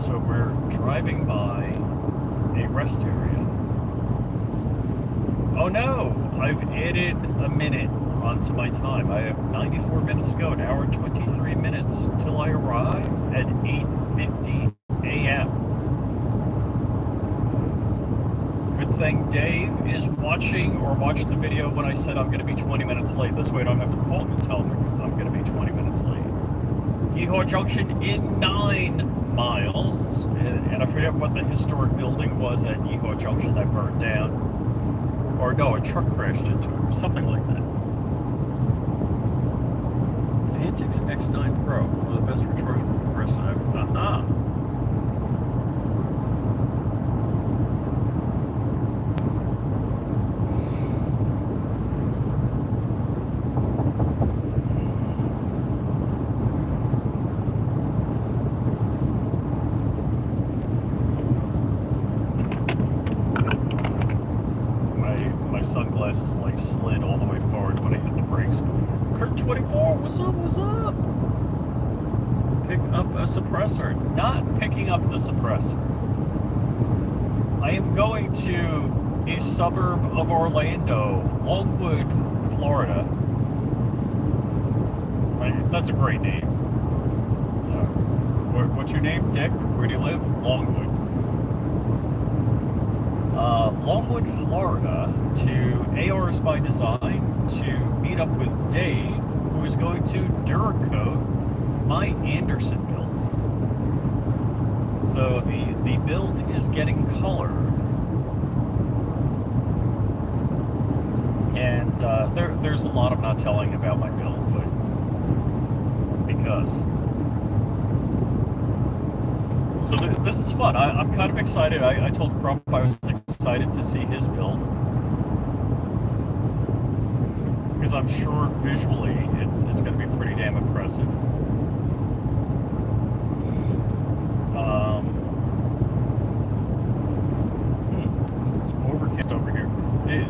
[SPEAKER 1] So we're driving by a rest area. Oh no! I've added a minute onto my time. I have 94 minutes to go, an hour and 23 minutes till I arrive at 8:50 a.m. Good thing Dave is watching or watched the video when I said I'm going to be 20 minutes late. This way I don't have to call him and tell him I'm going to be 20 minutes late. Yeehaw Junction in 9 miles. And I forget what the historic building was at Yeehaw Junction that burned down. Or no, a truck crashed into it, or something like that. Fantix X9 Pro, one of the best rechargeable compressors I've. Aha! My sunglasses like slid all the way forward when I hit the brakes before. Kurt 24, what's up? What's up? Pick up a suppressor. Not picking up the suppressor. I am going to a suburb of Orlando, Longwood, Florida. That's a great name. What's your name, Dick? Where do you live? Longwood. Longwood, Florida, to ARs by Design to meet up with Dave, who is going to Duracoat my Anderson build. So the build is getting color, and there's a lot I'm not telling about my build, but because. So this is fun. I'm kind of excited. I told Crump I was excited to see his build, because I'm sure visually it's going to be pretty damn impressive. It's overcast over here.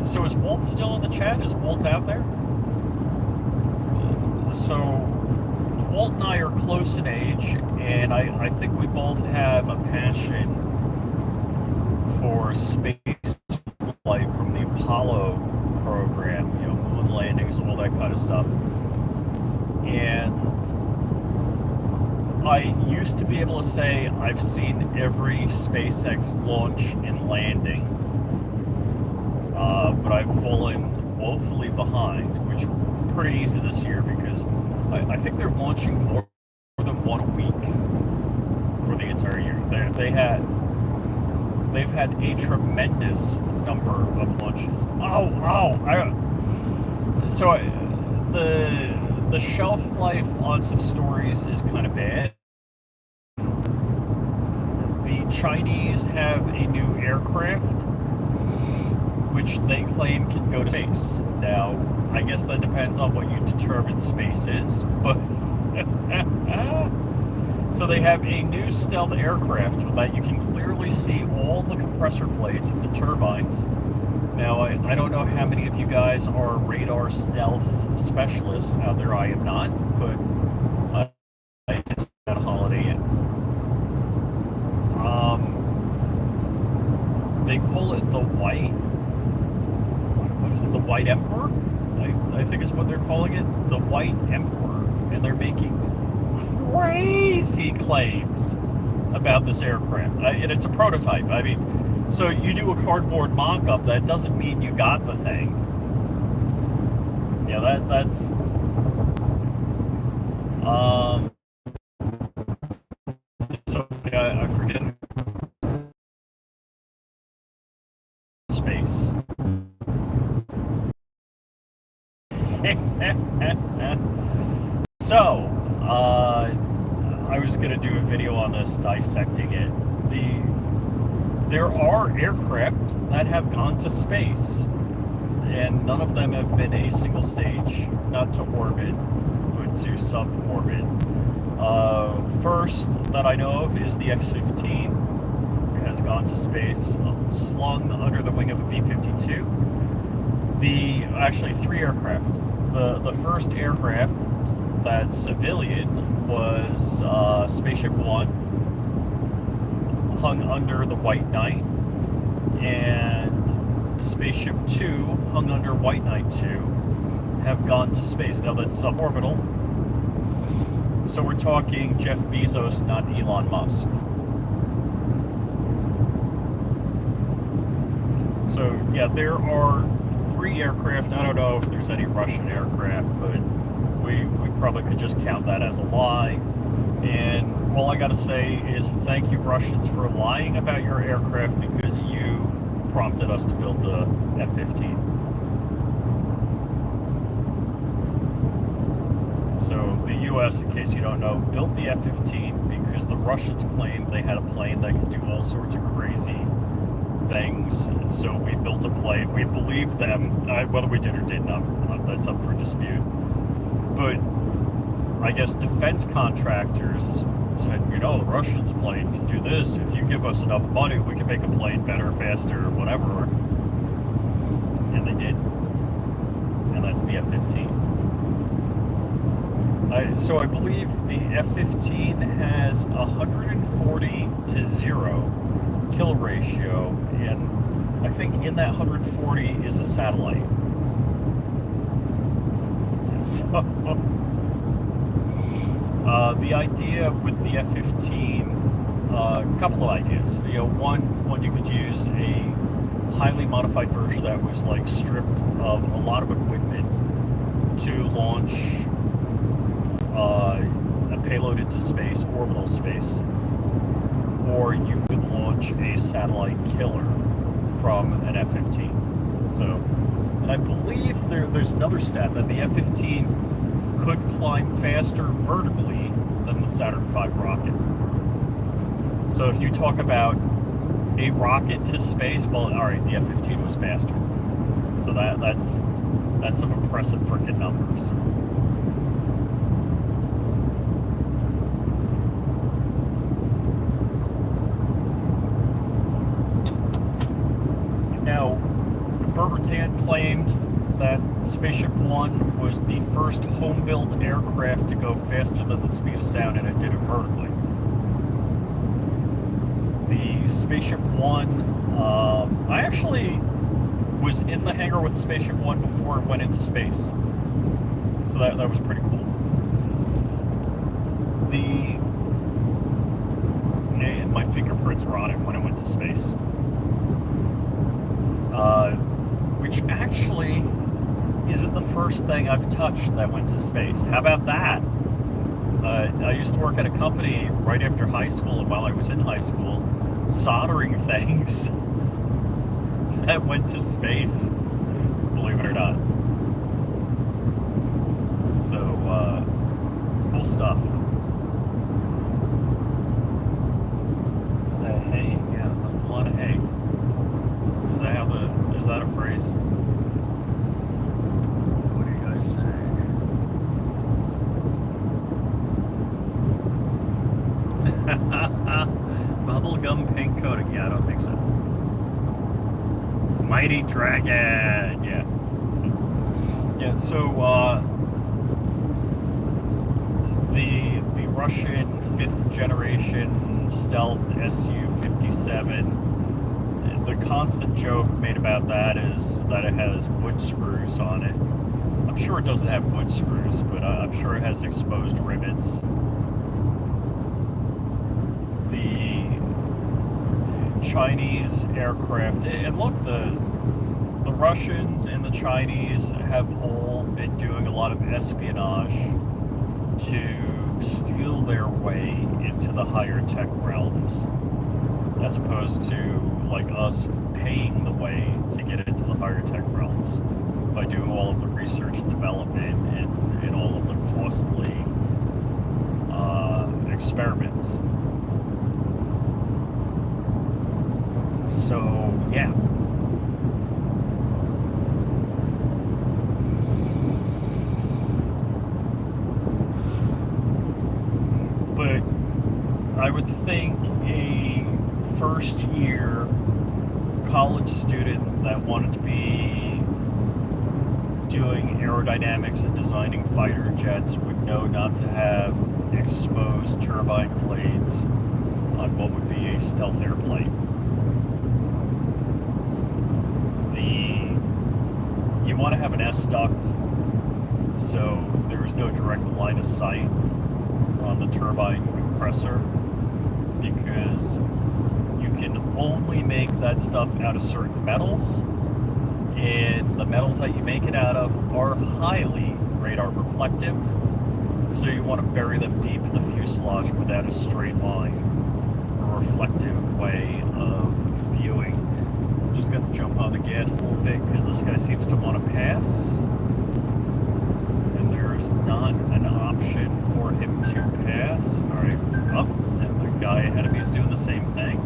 [SPEAKER 1] So is Walt still in the chat? Is Walt out there? So Walt and I are close in age, and I think we both have a passion for space flight from the Apollo program, you know, moon landings, all that kind of stuff. And I used to be able to say I've seen every SpaceX launch and landing, but I've fallen woefully behind, which pretty easy this year because I think they're launching more than one a week for the entire year. They've had a tremendous number of launches. the shelf life on some stories is kind of bad. The Chinese have a new aircraft which they claim can go to space. Now, I guess that depends on what you determine space is, but so they have a new stealth aircraft that you can clearly see all the compressor blades of the turbines. Now, I don't know how many of you guys are radar stealth specialists out there. I am not, but I did spend a holiday in. They call it the White. What is it? The White Emperor? I think is what they're calling it. The White Emperor, and they're making crazy claims about this aircraft, and it's a prototype. I mean, so you do a cardboard mock-up. That doesn't mean you got the thing. Yeah, that's so I forget space. So I was gonna do a video on this, dissecting it. There are aircraft that have gone to space, and none of them have been a single stage, not to orbit, but to suborbit. First that I know of is the X-15. It has gone to space, slung under the wing of a B-52. Actually, 3 aircraft. The first aircraft that's civilian was Spaceship One, hung under the White Knight, and Spaceship 2, hung under White Knight 2, have gone to space. Now that's suborbital, so we're talking Jeff Bezos, not Elon Musk. So yeah, there are 3 aircraft. I don't know if there's any Russian aircraft, but we probably could just count that as a lie. And all I gotta say is thank you, Russians, for lying about your aircraft, because you prompted us to build the F-15. So the U.S., in case you don't know, built the F-15 because the Russians claimed they had a plane that could do all sorts of crazy things. So we built a plane. We believed them. Whether we did or did not, that's up for dispute. But I guess defense contractors said, the Russians' plane can do this. If you give us enough money, we can make a plane better, faster, whatever. And they did. And that's the F-15. So I believe the F-15 has 140 to 0 kill ratio, and I think in that 140 is a satellite. So the idea with the F-15, a couple of ideas. One, you could use a highly modified version that was like stripped of a lot of equipment to launch a payload into space, orbital space. Or you could launch a satellite killer from an F-15. So, and I believe there's another stat that the F-15 could climb faster vertically than the Saturn V rocket. So if you talk about a rocket to space, well, all right, the F-15 was faster. So that's some impressive freaking numbers. Now, Berbertan claimed that Spaceship One was the first home-built aircraft to go faster than the speed of sound, and it did it vertically. The Spaceship One, I actually was in the hangar with Spaceship One before it went into space. So that was pretty cool. And my fingerprints were on it when it went to space. Which actually isn't the first thing I've touched that went to space. How about that? I used to work at a company right after high school, and while I was in high school, soldering things that went to space, believe it or not. cool stuff. Is that hay? Yeah, that's a lot of hay. Is that a phrase? What do you guys say? Bubblegum paint coating. Yeah, I don't think so. Mighty Dragon. Yeah. Yeah, so the Russian 5th generation stealth Su-57, the constant joke made about that is that it has wood screws on it. I'm sure it doesn't have wood screws, but I'm sure it has exposed rivets. The Chinese aircraft, and look, the Russians and the Chinese have all been doing a lot of espionage to steal their way into the higher tech realms, as opposed to like us paying the way to get into the higher tech realms by doing all of the research and development and all of the costly experiments. So yeah. But I would think a first year college student that wanted to be doing aerodynamics and designing fighter jets would know not to have exposed turbine blades on what would be a stealth airplane. You want to have an S-duct, so there is no direct line of sight on the turbine compressor, because you can only make that stuff out of certain metals, and the metals that you make it out of are highly radar reflective, so you want to bury them deep in the fuselage without a straight line or reflective way of viewing. I'm just going to jump on the gas a little bit because this guy seems to want to pass, and there is not an option for him to pass. Alright, up, and the guy ahead of me is doing the same thing.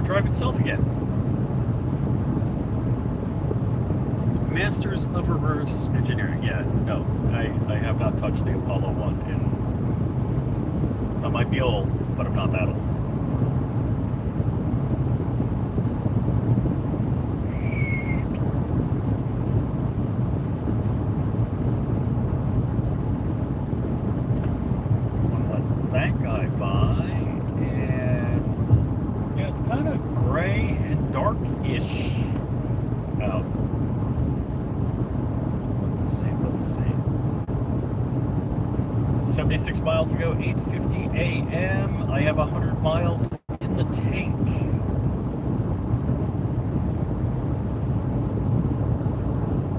[SPEAKER 1] Drive itself again. Masters of Reverse Engineering. Yeah, no, I have not touched the Apollo 1, and I might be old, but I'm not that old. That guy by, and yeah, it's kind of gray and dark-ish out. Let's see. 76 miles ago, 8:50 a.m. I have 100 miles in the tank.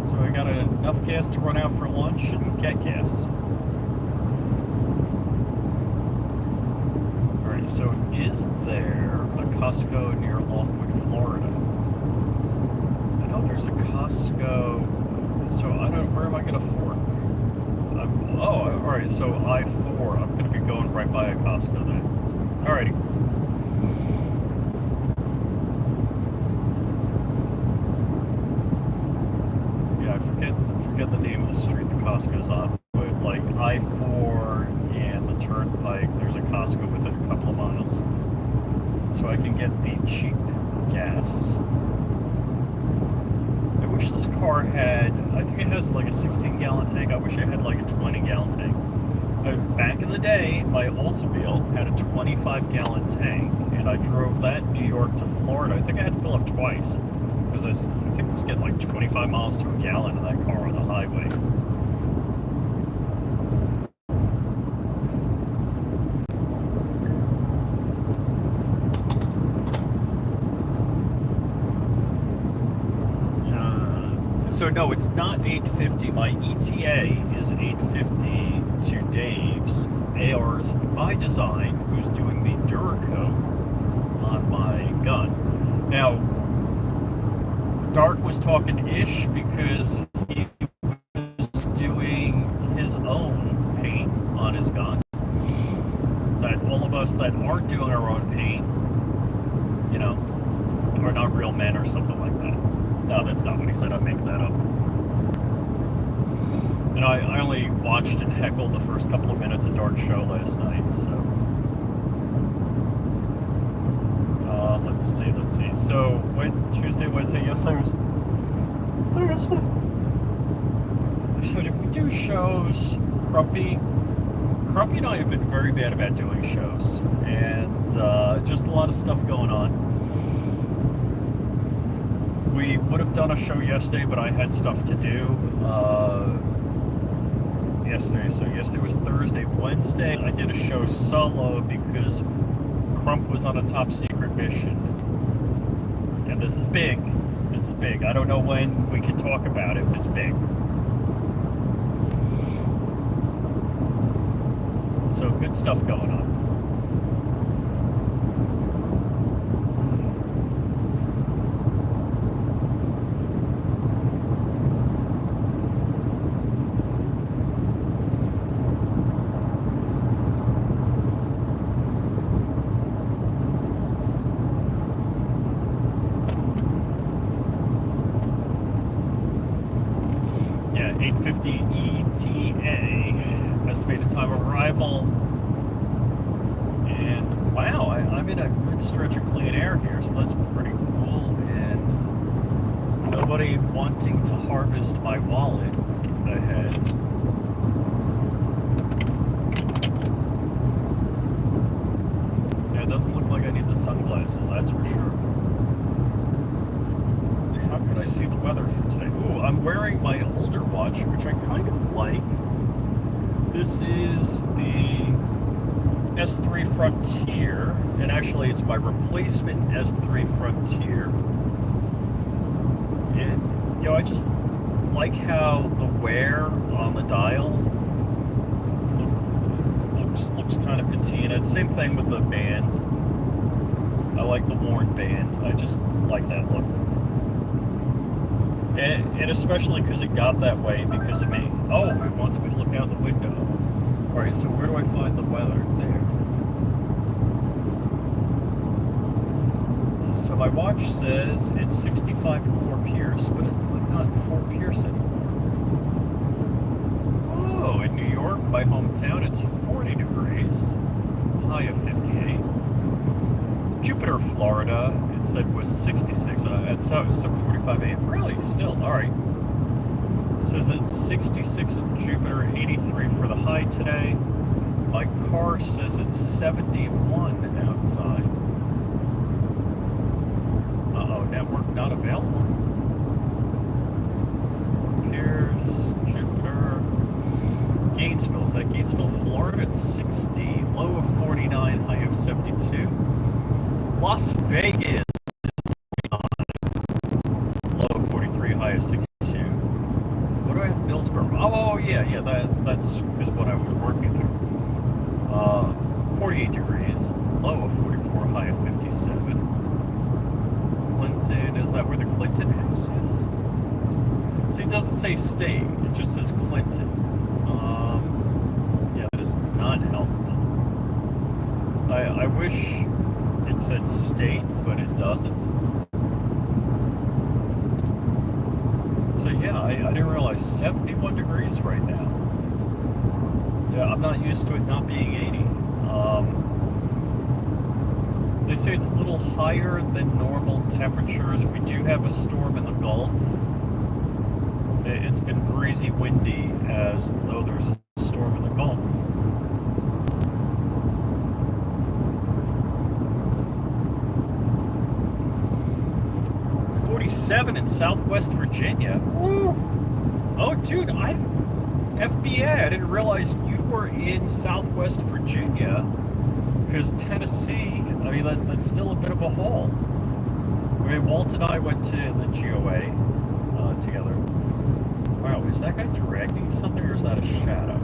[SPEAKER 1] So I got enough gas to run out for lunch and get gas. So is there a Costco near Longwood, Florida? I know there's a Costco, so I don't, where am I going to fork? Alright, so I-4, I'm going to be going right by a Costco then. Alrighty. Yeah, I forget the name of the street the Costco's on, but like I-4 and the turnpike. There's a Costco within a couple of miles. So I can get the cheap gas. I wish this car had, I think it has like a 16-gallon tank. I wish it had like a 20-gallon tank. Back in the day, my Oldsmobile had a 25-gallon tank, and I drove that New York to Florida. I think I had to fill up twice, because I think I was getting like 25 miles to a gallon in that car on the highway. So no, it's not 850. My ETA is 850 to Dave's ARs by design, who's doing the Duracoat on my gun. Now, Dark was talking ish because he was doing his own paint on his gun. That all of us that aren't doing our own paint, you know, are not real men or something like that. No, that's not what he said. I'm making that up. And I only watched and heckled the first couple of minutes of Dark's show last night, so. Let's see. So, Tuesday, Wednesday, yesterday was Thursday. So we do shows. Crumpy and I have been very bad about doing shows. And just a lot of stuff going on. We would have done a show yesterday, but I had stuff to do yesterday. So yesterday was Thursday. Wednesday, I did a show solo because Crump was on a top secret mission. And this is big. I don't know when we can talk about it, but it's big. So good stuff going on. Yeah, 850 ETA, estimated time of arrival. And wow, I'm in a good stretch of clean air here, so that's pretty cool. And nobody wanting to harvest my wallet ahead. Yeah, it doesn't look like I need the sunglasses, that's for sure. How could I see the weather for today? Ooh, I'm wearing my older watch, which I kind of like. This is the S3 Frontier, and actually it's my replacement S3 Frontier. And, you know, I just like how the wear on the dial looks kind of patina. Same thing with the band. I like the worn band. I just like that look. And especially because it got that way because of me. Oh, it wants me to look out the window. Alright, so where do I find the weather? There. So my watch says it's 65 in Fort Pierce, but I'm not in Fort Pierce anymore. Oh, in New York, my hometown, it's 40 degrees. High of 58. Jupiter, Florida, it said was 66 at 7:45 a.m. Really? Still? Alright. It says it's 66 in Jupiter, 83 for the high today. My car says it's 71 outside. Uh-oh, network not available. Pierce, Jupiter. Gainesville, is that Gainesville, Florida? It's 60, low of 49, high of 72. Las Vegas is 49, low of 43, high of 62. What do I have in Millsboro? Oh yeah, that's because when I was working there. 48 degrees, low of 44, high of 57. Clinton, is that where the Clinton house is? See, it doesn't say state, it just says Clinton. Yeah, that is not helpful. I wish it said state, but it doesn't. So yeah, I didn't realize 71 degrees right now. Yeah, I'm not used to it not being 80. They say it's a little higher than normal temperatures. We do have a storm in the Gulf. It's been breezy, windy, as though there's a storm in the Gulf. '47 in Southwest Virginia. Woo! Oh, dude, FBA, I didn't realize you were in Southwest Virginia, because Tennessee, I mean, that's still a bit of a haul. I mean, Walt and I went to the GOA together. Wow, is that guy dragging something, or is that a shadow?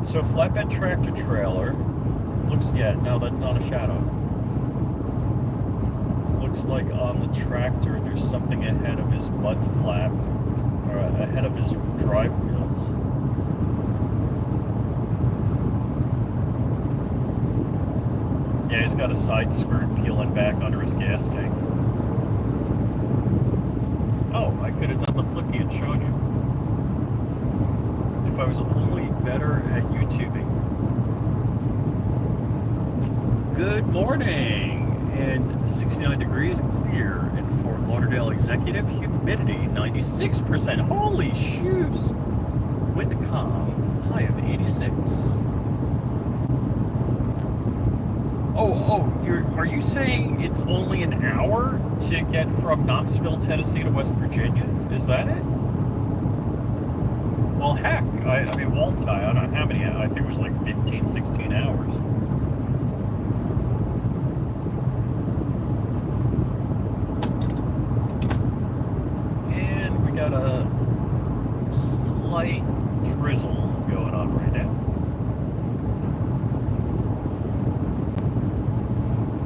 [SPEAKER 1] So, flatbed tractor trailer. Looks, yeah, no, that's not a shadow. Looks like on the tractor there's something ahead of his mud flap, or ahead of his drive wheels. Yeah, he's got a side skirt peeling back under his gas tank. Oh, I could have done the flippy and shown you. If I was only better at YouTubing. Good morning! And 69 degrees, clear in Fort Lauderdale Executive, humidity 96%. Holy shoes! Wind calm, high of 86. Oh, are you saying it's only an hour to get from Knoxville, Tennessee to West Virginia? Is that it? Well, heck, I mean, Walt and I don't know how many, I think it was like 15, 16 hours. And we got a slight drizzle going on right now.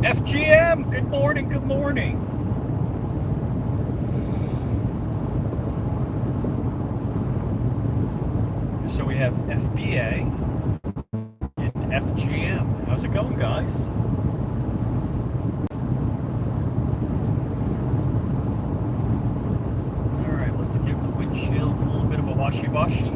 [SPEAKER 1] FGM, good morning, good morning. So we have FBA and FGM. How's it going, guys? All right, let's give the windshields a little bit of a washy-washy.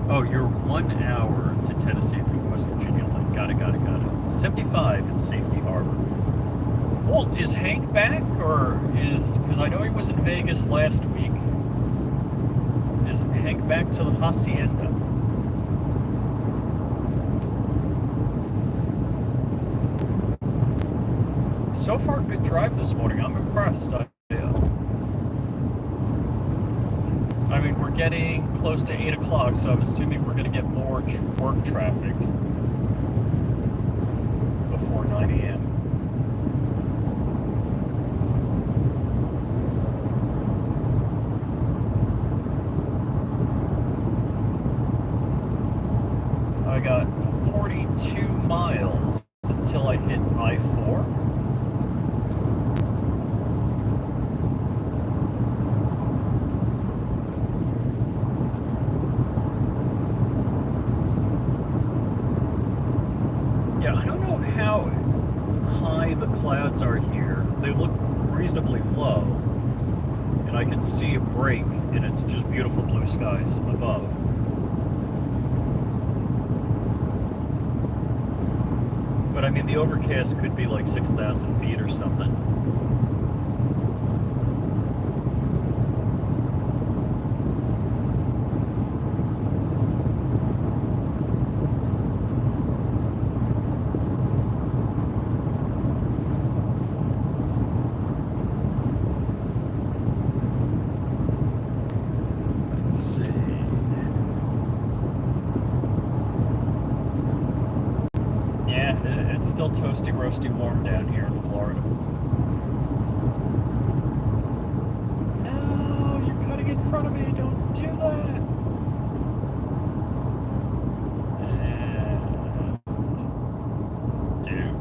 [SPEAKER 1] Oh, you're 1 hour to Tennessee from West Virginia. Got it. 75 in Safety Harbor. Walt, is Hank back, or because I know he was in Vegas last week. Is Hank back to the Hacienda? So far, good drive this morning. I'm impressed. I mean, we're getting close to 8 o'clock, so I'm assuming we're going to get more work traffic before 9 a.m. I got 42 miles until I hit I-4. I don't know how high the clouds are here. They look reasonably low, and I can see a break, and it's just beautiful blue skies above. But I mean, the overcast could be like 6,000 feet or something. Still toasty, roasty, warm down here in Florida. No, you're cutting in front of me. Don't do that. And dude,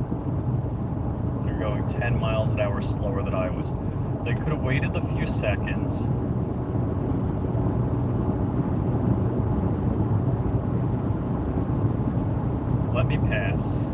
[SPEAKER 1] they're going 10 miles an hour slower than I was. They could have waited the few seconds. Let me pass.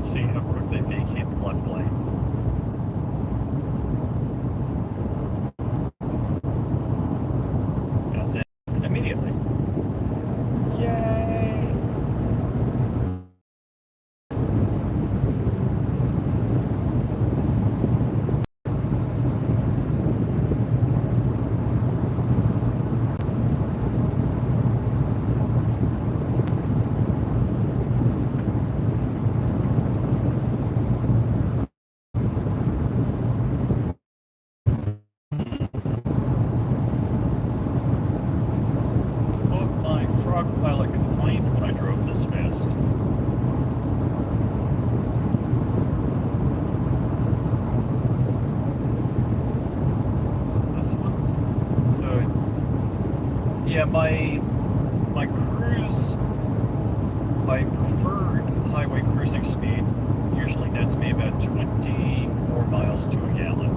[SPEAKER 1] Let's see how quick they vacate the left lane. That's it. Immediately. Yay! My frog pilot complained when I drove this fast. Is it this one? So, yeah, my cruise, my preferred highway cruising speed usually nets me about 24 miles to a gallon.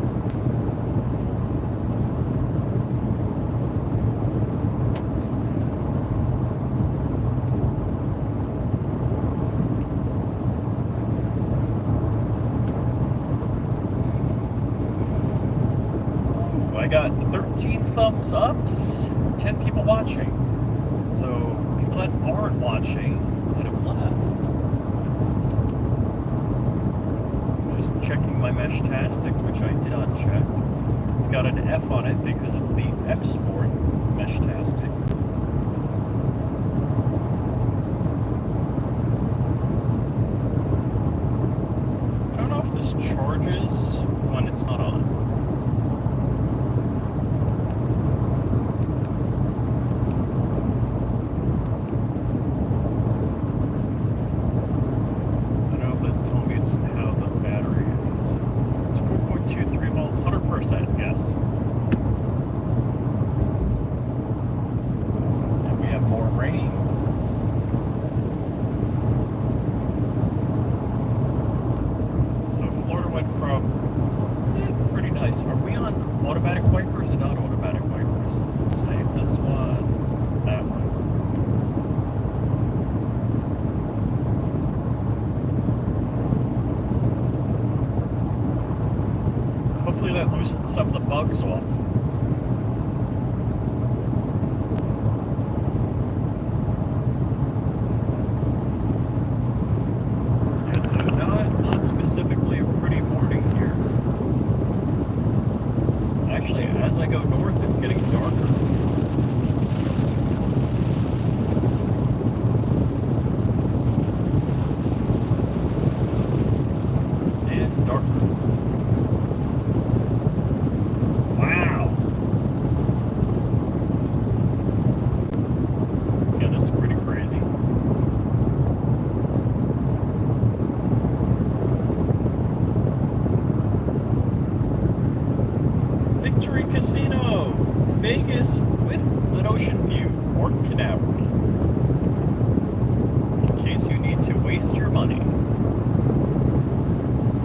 [SPEAKER 1] I got 13 thumbs ups, 10 people watching. So people that aren't watching that have left. Just checking my Meshtastic, which I did uncheck. It's got an F on it because it's the F Sport Meshtastic. I don't know if this charges when it's not on. Yes. And we have more rain. So Florida went from pretty nice. Are we on automatic wipers or not automatic wipers? Let's see. This one, that one. Hopefully that loosened some of the bugs off. Yeah, so not specifically a pretty morning here. Actually, as I go north, it's getting darker. And darker. Casino, Vegas with an ocean view, Port Canaveral. In case you need to waste your money.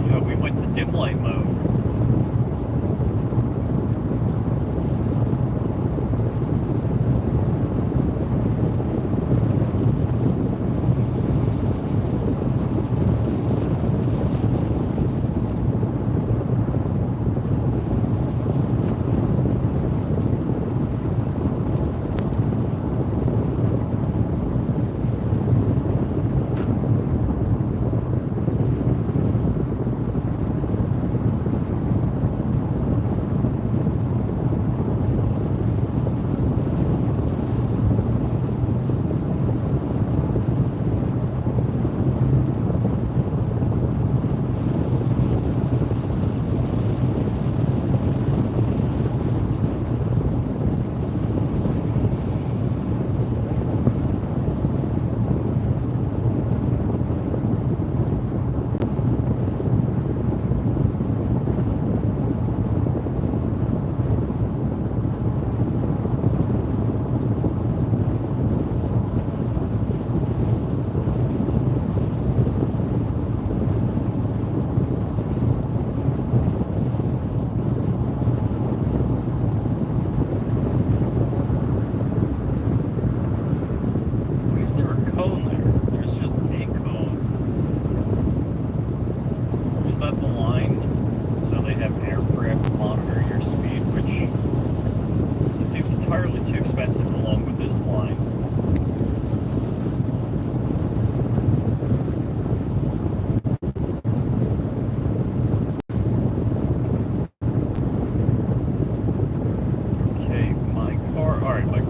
[SPEAKER 1] Yeah, we went to dim light mode.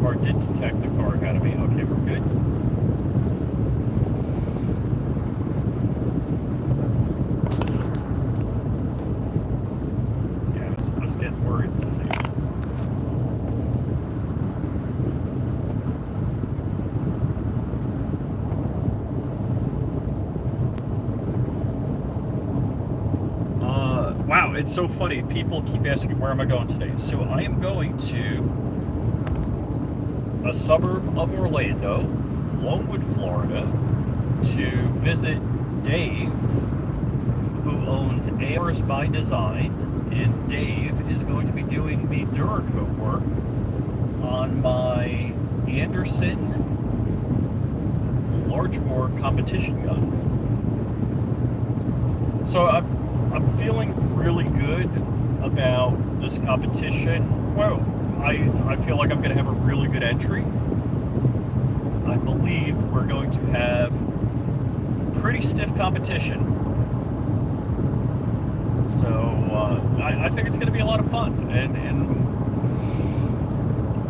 [SPEAKER 1] car did detect the car ahead of me. Okay, we're good. Yeah, I was getting worried. Let's see. Wow, it's so funny. People keep asking, where am I going today? So I am going to a suburb of Orlando, Longwood, Florida, to visit Dave, who owns ARs by Design, and Dave is going to be doing the Duracoat work on my Anderson large bore competition gun. So I'm feeling really good about this competition. Well, I feel like I'm going to have a really good entry. I believe we're going to have pretty stiff competition. So I think it's going to be a lot of fun. And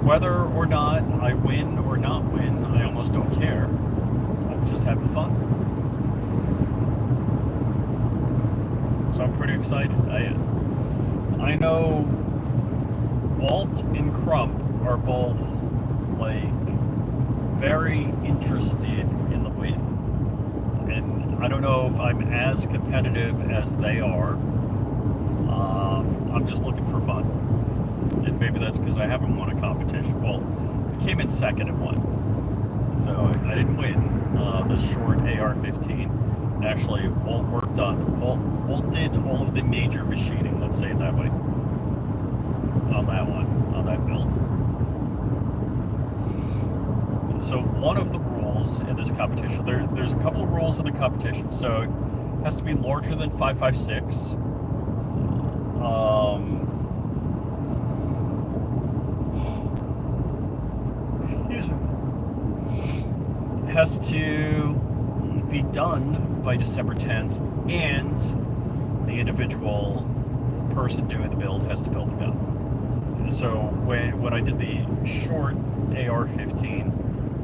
[SPEAKER 1] whether or not I win or not win, I almost don't care. I'm just having fun. So I'm pretty excited. I know Walt and Crump are both like very interested in the win, and I don't know if I'm as competitive as they are. I'm just looking for fun, and maybe that's because I haven't won a competition. Well, I came in second at one, so I didn't win the short AR-15. Actually, Walt worked on Walt did all of the major machining. Let's say it that way. On that one, on that build. So one of the rules in this competition, there's a couple of rules in the competition. So it has to be larger than 5.56. It has to be done by December 10th, and the individual person doing the build has to build the gun. So when I did the short AR-15,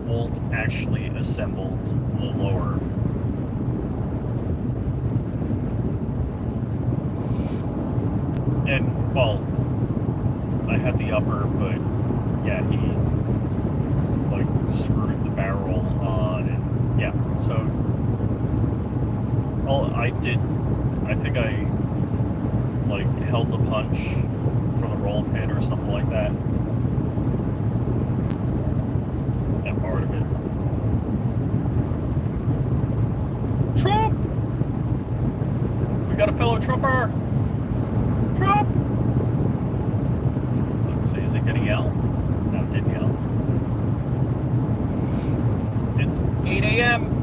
[SPEAKER 1] Walt actually assembled the lower. And, well, I had the upper, but yeah, he like screwed the barrel on, and yeah, so all I did, I think I like held the punch for the roll pin or something like that. That part of it. Trump! We got a fellow Trumper! Trump! Let's see, is it gonna yell? No, it didn't yell. It's 8 a.m.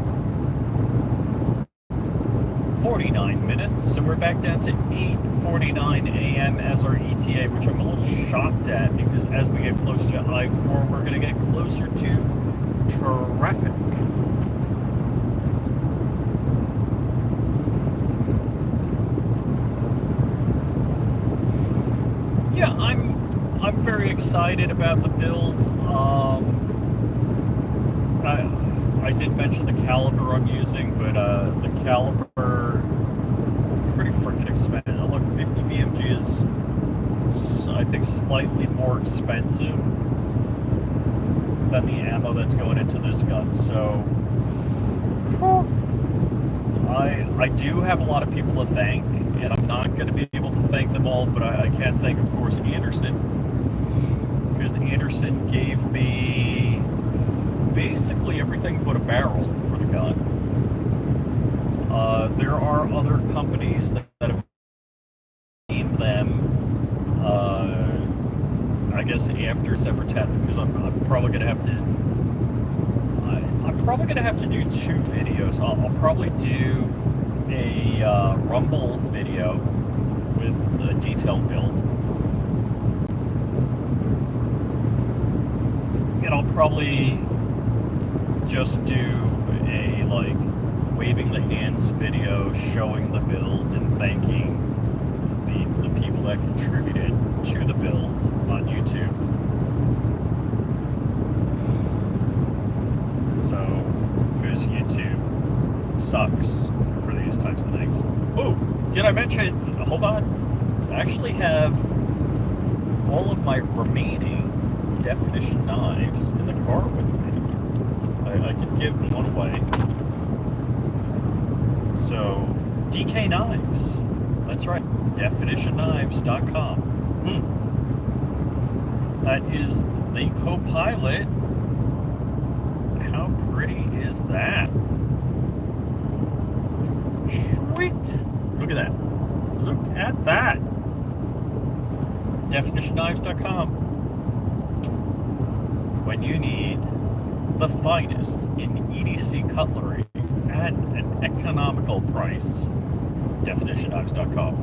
[SPEAKER 1] 49 minutes, so we're back down to 8:49 a.m. as our ETA, which I'm a little shocked at, because as we get closer to I-4, we're going to get closer to traffic. Yeah, I'm very excited about the build. I did mention the caliber I'm using, but the caliber is pretty freaking expensive. Look, 50 BMG is, I think, slightly more expensive than the ammo that's going into this gun. So I do have a lot of people to thank, and I'm not going to be able to thank them all, but I can thank, of course, Anderson, because Anderson gave me basically everything but a barrel for the gun. There are other companies that have named them, I guess, after December 10th, because I'm probably going to have to, I'm probably going to have to do 2 videos. I'll probably do a Rumble video with a detailed build, and I'll probably just do a like waving the hands video showing the build and thanking the people that contributed to the build on YouTube. sucks for these types of things. Oh, did I mention? Hold on. I actually have all of my remaining definition knives in the car with me. I could give one away. So, DK Knives. That's right. DefinitionKnives.com. That is the co-pilot. How pretty is that? Sweet. Look at that. Look at that. DefinitionKnives.com. When you need the finest in EDC cutlery at an economical price, DefinitionKnives.com.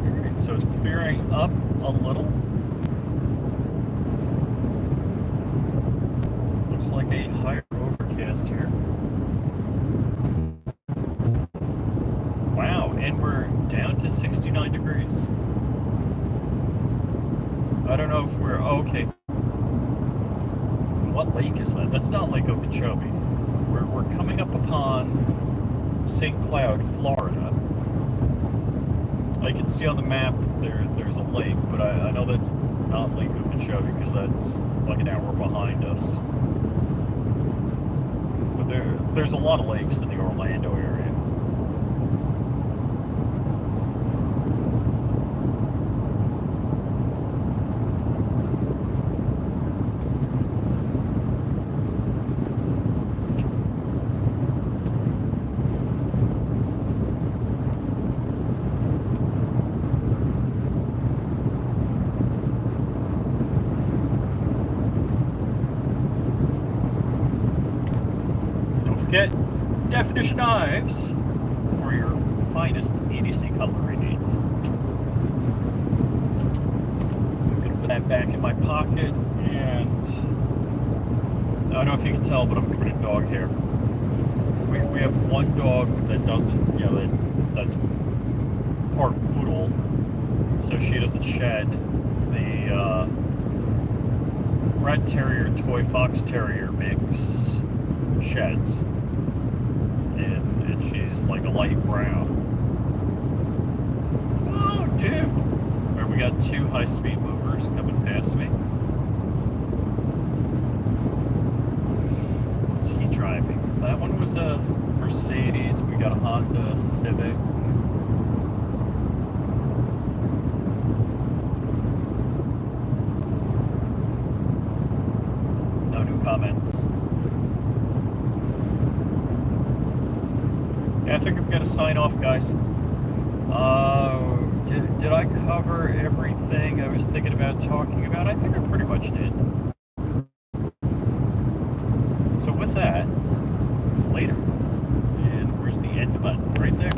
[SPEAKER 1] Alright, so it's clearing up a little. Looks like a higher overcast here. Wow, and we're down to 69 degrees. I don't know if we're okay. What lake is that? That's not Lake Okeechobee. We're coming up upon St. Cloud, Florida. I can see on the map there's a lake, but I know that's not Lake Okeechobee because that's like an hour behind us. But there's a lot of lakes in the Orlando area. Get Definition Knives for your finest EDC cutlery needs. I'm going to put that back in my pocket, and I don't know if you can tell, but I'm covered in dog hair. We have one dog that doesn't, that's part poodle, so she doesn't shed. The rat terrier, toy fox terrier mix sheds. And she's like a light brown. Oh, dude! Where we got two high-speed movers coming past me. What's he driving? That one was a Mercedes. We got a Honda Civic. No new comments. I think I'm going to sign off, guys. Did I cover everything I was thinking about talking about? I think I pretty much did. So with that, later. And where's the end button? Right there.